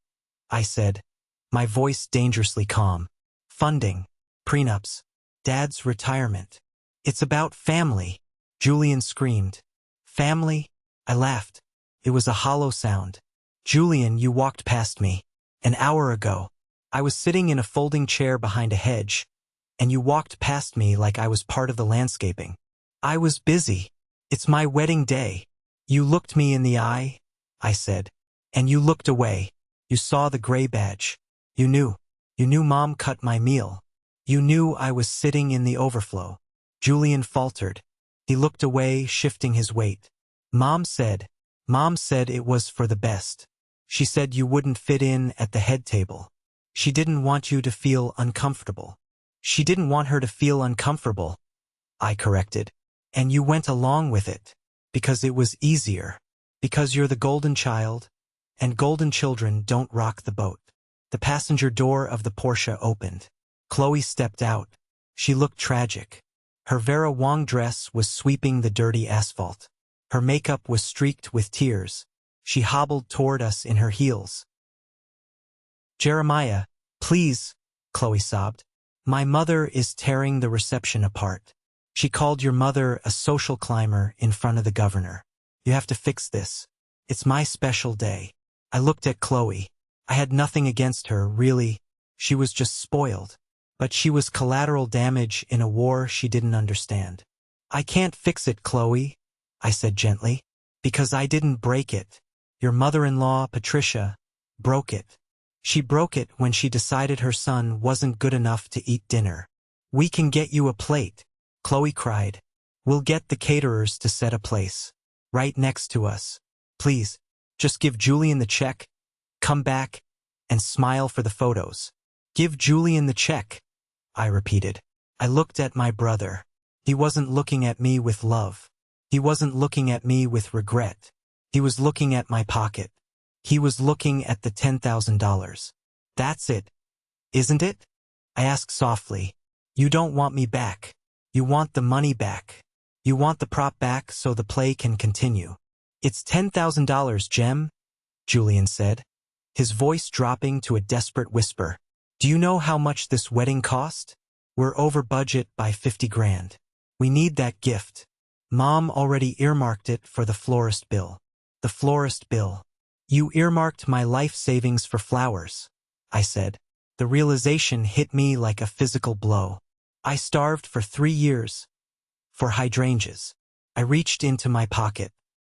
I said, my voice dangerously calm. "Funding, prenups, Dad's retirement. It's about family," Julian screamed. "Family?" I laughed. It was a hollow sound. "Julian, you walked past me. An hour ago. I was sitting in a folding chair behind a hedge, and you walked past me like I was part of the landscaping. I was busy. It's my wedding day. You looked me in the eye," I said, "and you looked away. You saw the gray badge. You knew. You knew Mom cut my meal. You knew I was sitting in the overflow." Julian faltered. He looked away, shifting his weight. Mom said it was for the best. She said you wouldn't fit in at the head table. She didn't want you to feel uncomfortable. She didn't want her to feel uncomfortable, I corrected. And you went along with it. Because it was easier. Because you're the golden child, and golden children don't rock the boat. The passenger door of the Porsche opened. Chloe stepped out. She looked tragic. Her Vera Wang dress was sweeping the dirty asphalt. Her makeup was streaked with tears. She hobbled toward us in her heels. Jeremiah, please, Chloe sobbed. My mother is tearing the reception apart. She called your mother a social climber in front of the governor. You have to fix this. It's my special day. I looked at Chloe. I had nothing against her, really. She was just spoiled. But she was collateral damage in a war she didn't understand. I can't fix it, Chloe, I said gently. Because I didn't break it. Your mother-in-law, Patricia, broke it. She broke it when she decided her son wasn't good enough to eat dinner. We can get you a plate, Chloe cried. We'll get the caterers to set a place. Right next to us. Please, just give Julian the check, come back, and smile for the photos. Give Julian the check, I repeated. I looked at my brother. He wasn't looking at me with love. He wasn't looking at me with regret. He was looking at my pocket. He was looking at the $10,000. That's it, isn't it? I asked softly. You don't want me back. You want the money back. You want the prop back so the play can continue. It's $10,000, Jem, Julian said, his voice dropping to a desperate whisper. Do you know how much this wedding cost? We're over budget by 50 grand. We need that gift. Mom already earmarked it for the florist bill. The florist bill. You earmarked my life savings for flowers, I said. The realization hit me like a physical blow. I starved for 3 years. For hydrangeas. I reached into my pocket.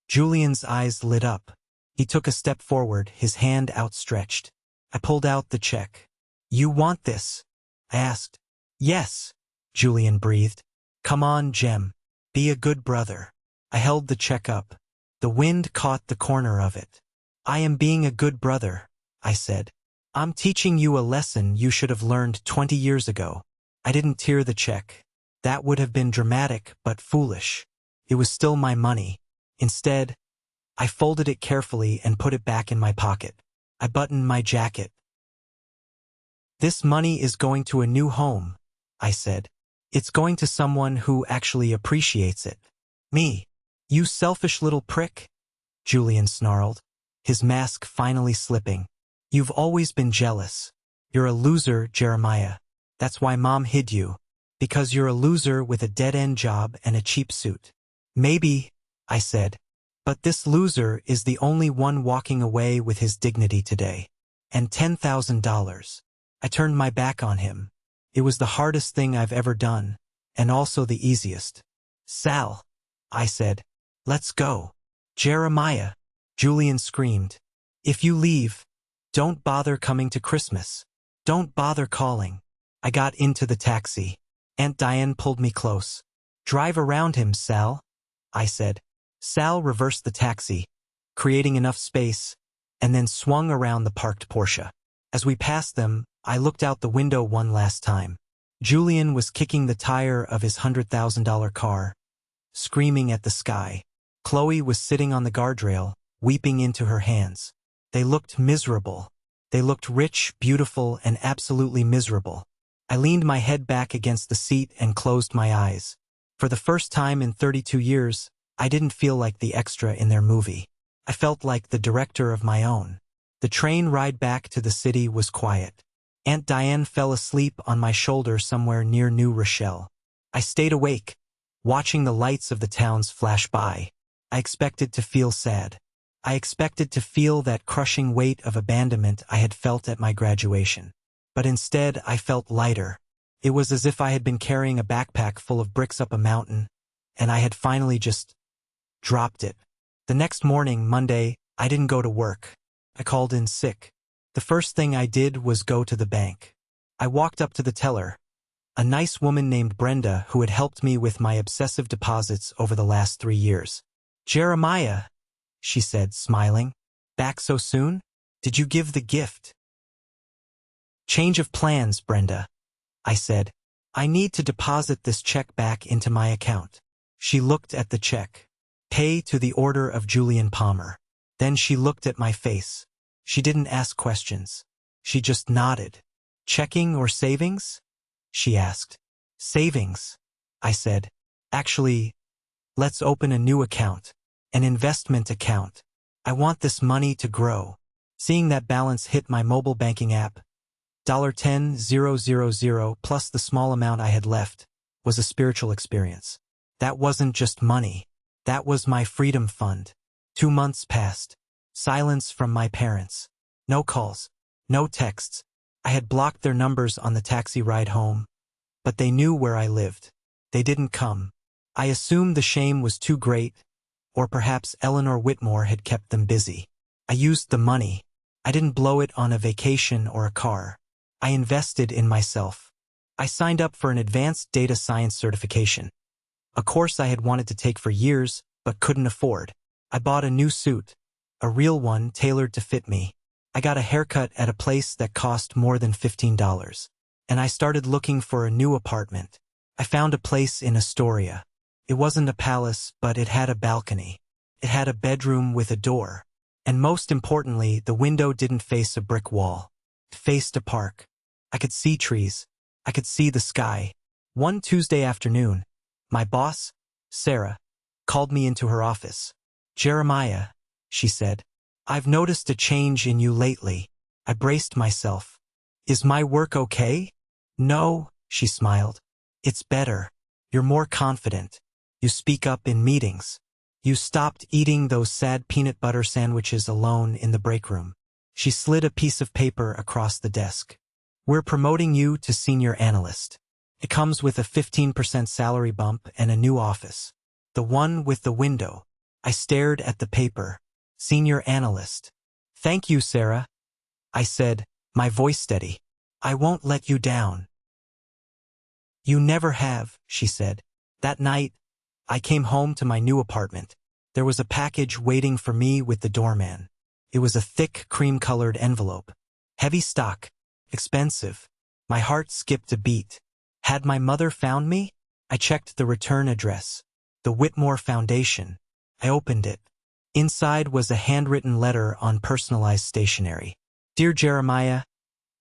Julian's eyes lit up. He took a step forward, his hand outstretched. I pulled out the check. You want this? I asked. Yes, Julian breathed. Come on, Jem. Be a good brother. I held the check up. The wind caught the corner of it. I am being a good brother, I said. I'm teaching you a lesson you should have learned 20 years ago. I didn't tear the check. That would have been dramatic but foolish. It was still my money. Instead, I folded it carefully and put it back in my pocket. I buttoned my jacket. This money is going to a new home, I said. It's going to someone who actually appreciates it. Me. You selfish little prick, Julian snarled, his mask finally slipping. You've always been jealous. You're a loser, Jeremiah. That's why Mom hid you. Because you're a loser with a dead-end job and a cheap suit. Maybe, I said. But this loser is the only one walking away with his dignity today. And $10,000. I turned my back on him. It was the hardest thing I've ever done, and also the easiest. Sal, I said. Let's go. Jeremiah, Julian screamed. If you leave, don't bother coming to Christmas. Don't bother calling. I got into the taxi. Aunt Diane pulled me close. Drive around him, Sal, I said. Sal reversed the taxi, creating enough space, and then swung around the parked Porsche. As we passed them, I looked out the window one last time. Julian was kicking the tire of his $100,000 car, screaming at the sky. Chloe was sitting on the guardrail, weeping into her hands. They looked miserable. They looked rich, beautiful, and absolutely miserable. I leaned my head back against the seat and closed my eyes. For the first time in 32 years, I didn't feel like the extra in their movie. I felt like the director of my own. The train ride back to the city was quiet. Aunt Diane fell asleep on my shoulder somewhere near New Rochelle. I stayed awake, watching the lights of the towns flash by. I expected to feel sad. I expected to feel that crushing weight of abandonment I had felt at my graduation. But instead, I felt lighter. It was as if I had been carrying a backpack full of bricks up a mountain, and I had finally just dropped it. The next morning, Monday, I didn't go to work. I called in sick. The first thing I did was go to the bank. I walked up to the teller. A nice woman named Brenda who had helped me with my obsessive deposits over the last 3 years. "Jeremiah," she said, smiling. "Back so soon? Did you give the gift?" "Change of plans, Brenda," I said. "I need to deposit this check back into my account." She looked at the check. "Pay to the order of Julian Palmer." Then she looked at my face. She didn't ask questions. She just nodded. "Checking or savings?" she asked. "Savings," I said. "Actually, let's open a new account. An investment account. I want this money to grow." Seeing that balance hit my mobile banking app, $10,000 plus the small amount I had left, was a spiritual experience. That wasn't just money. That was my freedom fund. 2 months passed. Silence from my parents. No calls. No texts. I had blocked their numbers on the taxi ride home, but they knew where I lived. They didn't come. I assumed the shame was too great, or perhaps Eleanor Whitmore had kept them busy. I used the money. I didn't blow it on a vacation or a car. I invested in myself. I signed up for an advanced data science certification, a course I had wanted to take for years but couldn't afford. I bought a new suit, a real one tailored to fit me. I got a haircut at a place that cost more than $15. And I started looking for a new apartment. I found a place in Astoria. It wasn't a palace, but it had a balcony. It had a bedroom with a door. And most importantly, the window didn't face a brick wall. It faced a park. I could see trees. I could see the sky. One Tuesday afternoon, my boss, Sarah, called me into her office. "Jeremiah," she said, "I've noticed a change in you lately." I braced myself. "Is my work okay?" "No," she smiled. "It's better. You're more confident. You speak up in meetings. You stopped eating those sad peanut butter sandwiches alone in the break room." She slid a piece of paper across the desk. "We're promoting you to senior analyst. It comes with a 15% salary bump and a new office. The one with the window." I stared at the paper. "Senior analyst." "Thank you, Sarah," I said, my voice steady. "I won't let you down." "You never have," she said. That night, I came home to my new apartment. There was a package waiting for me with the doorman. It was a thick, cream-colored envelope. Heavy stock. Expensive. My heart skipped a beat. Had my mother found me? I checked the return address. The Whitmore Foundation. I opened it. Inside was a handwritten letter on personalized stationery. "Dear Jeremiah,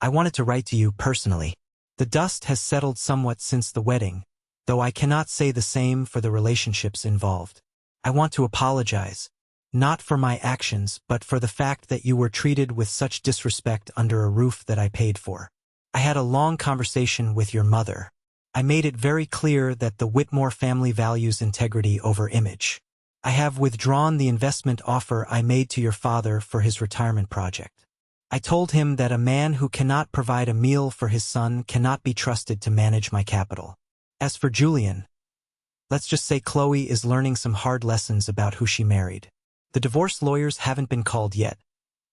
I wanted to write to you personally. The dust has settled somewhat since the wedding, though I cannot say the same for the relationships involved. I want to apologize, not for my actions, but for the fact that you were treated with such disrespect under a roof that I paid for. I had a long conversation with your mother. I made it very clear that the Whitmore family values integrity over image. I have withdrawn the investment offer I made to your father for his retirement project. I told him that a man who cannot provide a meal for his son cannot be trusted to manage my capital. As for Julian, let's just say Chloe is learning some hard lessons about who she married. The divorce lawyers haven't been called yet,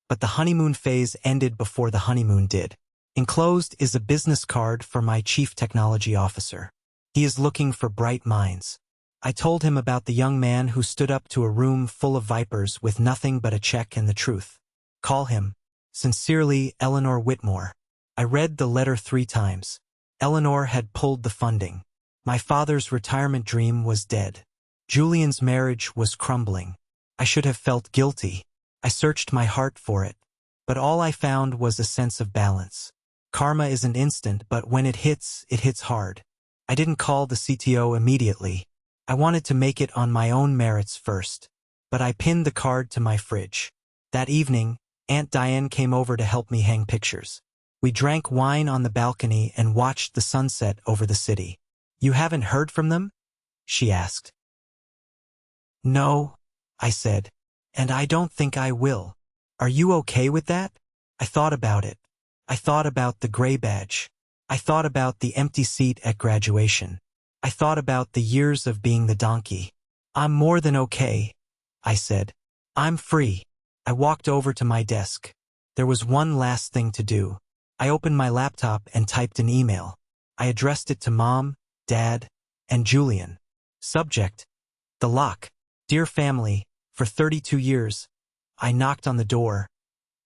but the honeymoon phase ended before the honeymoon did. Enclosed is a business card for my chief technology officer. He is looking for bright minds. I told him about the young man who stood up to a room full of vipers with nothing but a check and the truth. Call him. Sincerely, Eleanor Whitmore. I read the letter 3 times. Eleanor had pulled the funding. My father's retirement dream was dead. Julian's marriage was crumbling. I should have felt guilty. I searched my heart for it. But all I found was a sense of balance. Karma isn't instant, but when it hits hard. I didn't call the CTO immediately. I wanted to make it on my own merits first. But I pinned the card to my fridge. That evening, Aunt Diane came over to help me hang pictures. We drank wine on the balcony and watched the sunset over the city. "You haven't heard from them?" she asked. "No," I said, "and I don't think I will. Are you okay with that?" I thought about it. I thought about the gray badge. I thought about the empty seat at graduation. I thought about the years of being the donkey. "I'm more than okay," I said. "I'm free." I walked over to my desk. There was one last thing to do. I opened my laptop and typed an email. I addressed it to Mom, Dad, and Julian. Subject: the lock. Dear family, for 32 years, I knocked on the door,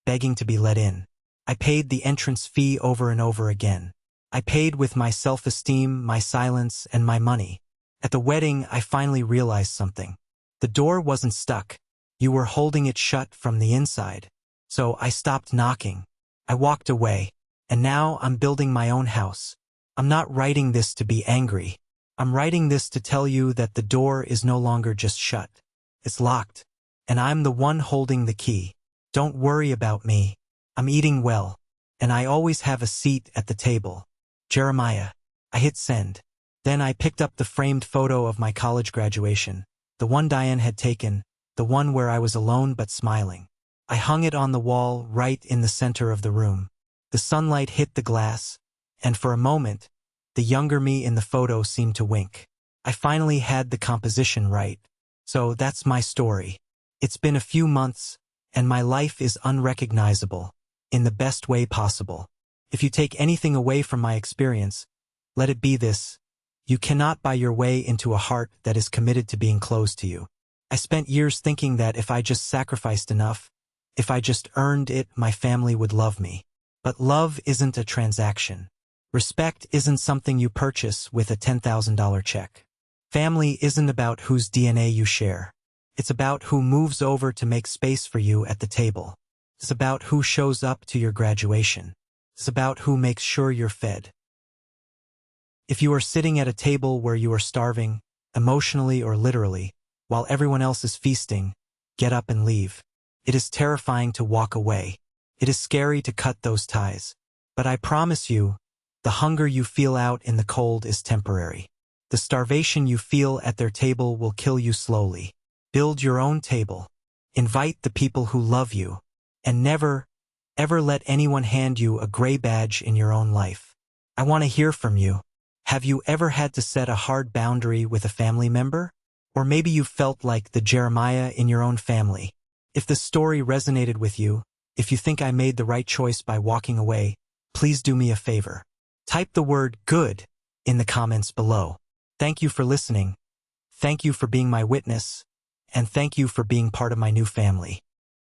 begging to be let in. I paid the entrance fee over and over again. I paid with my self-esteem, my silence, and my money. At the wedding, I finally realized something. The door wasn't stuck. You were holding it shut from the inside. So I stopped knocking. I walked away. And now I'm building my own house. I'm not writing this to be angry. I'm writing this to tell you that the door is no longer just shut. It's locked. And I'm the one holding the key. Don't worry about me. I'm eating well. And I always have a seat at the table. Jeremiah. I hit send. Then I picked up the framed photo of my college graduation, the one Diane had taken, the one where I was alone but smiling. I hung it on the wall right in the center of the room. The sunlight hit the glass, and for a moment, the younger me in the photo seemed to wink. I finally had the composition right. So that's my story. It's been a few months, and my life is unrecognizable, in the best way possible. If you take anything away from my experience, let it be this: you cannot buy your way into a heart that is committed to being closed to you. I spent years thinking that if I just sacrificed enough, if I just earned it, my family would love me. But love isn't a transaction. Respect isn't something you purchase with a $10,000 check. Family isn't about whose DNA you share. It's about who moves over to make space for you at the table. It's about who shows up to your graduation. It's about who makes sure you're fed. If you are sitting at a table where you are starving, emotionally or literally, while everyone else is feasting, get up and leave. It is terrifying to walk away. It is scary to cut those ties. But I promise you, the hunger you feel out in the cold is temporary. The starvation you feel at their table will kill you slowly. Build your own table. Invite the people who love you. And never, ever let anyone hand you a gray badge in your own life. I want to hear from you. Have you ever had to set a hard boundary with a family member? Or maybe you felt like the Jeremiah in your own family. If the story resonated with you, if you think I made the right choice by walking away, please do me a favor. Type the word "good" in the comments below. Thank you for listening. Thank you for being my witness. And thank you for being part of my new family.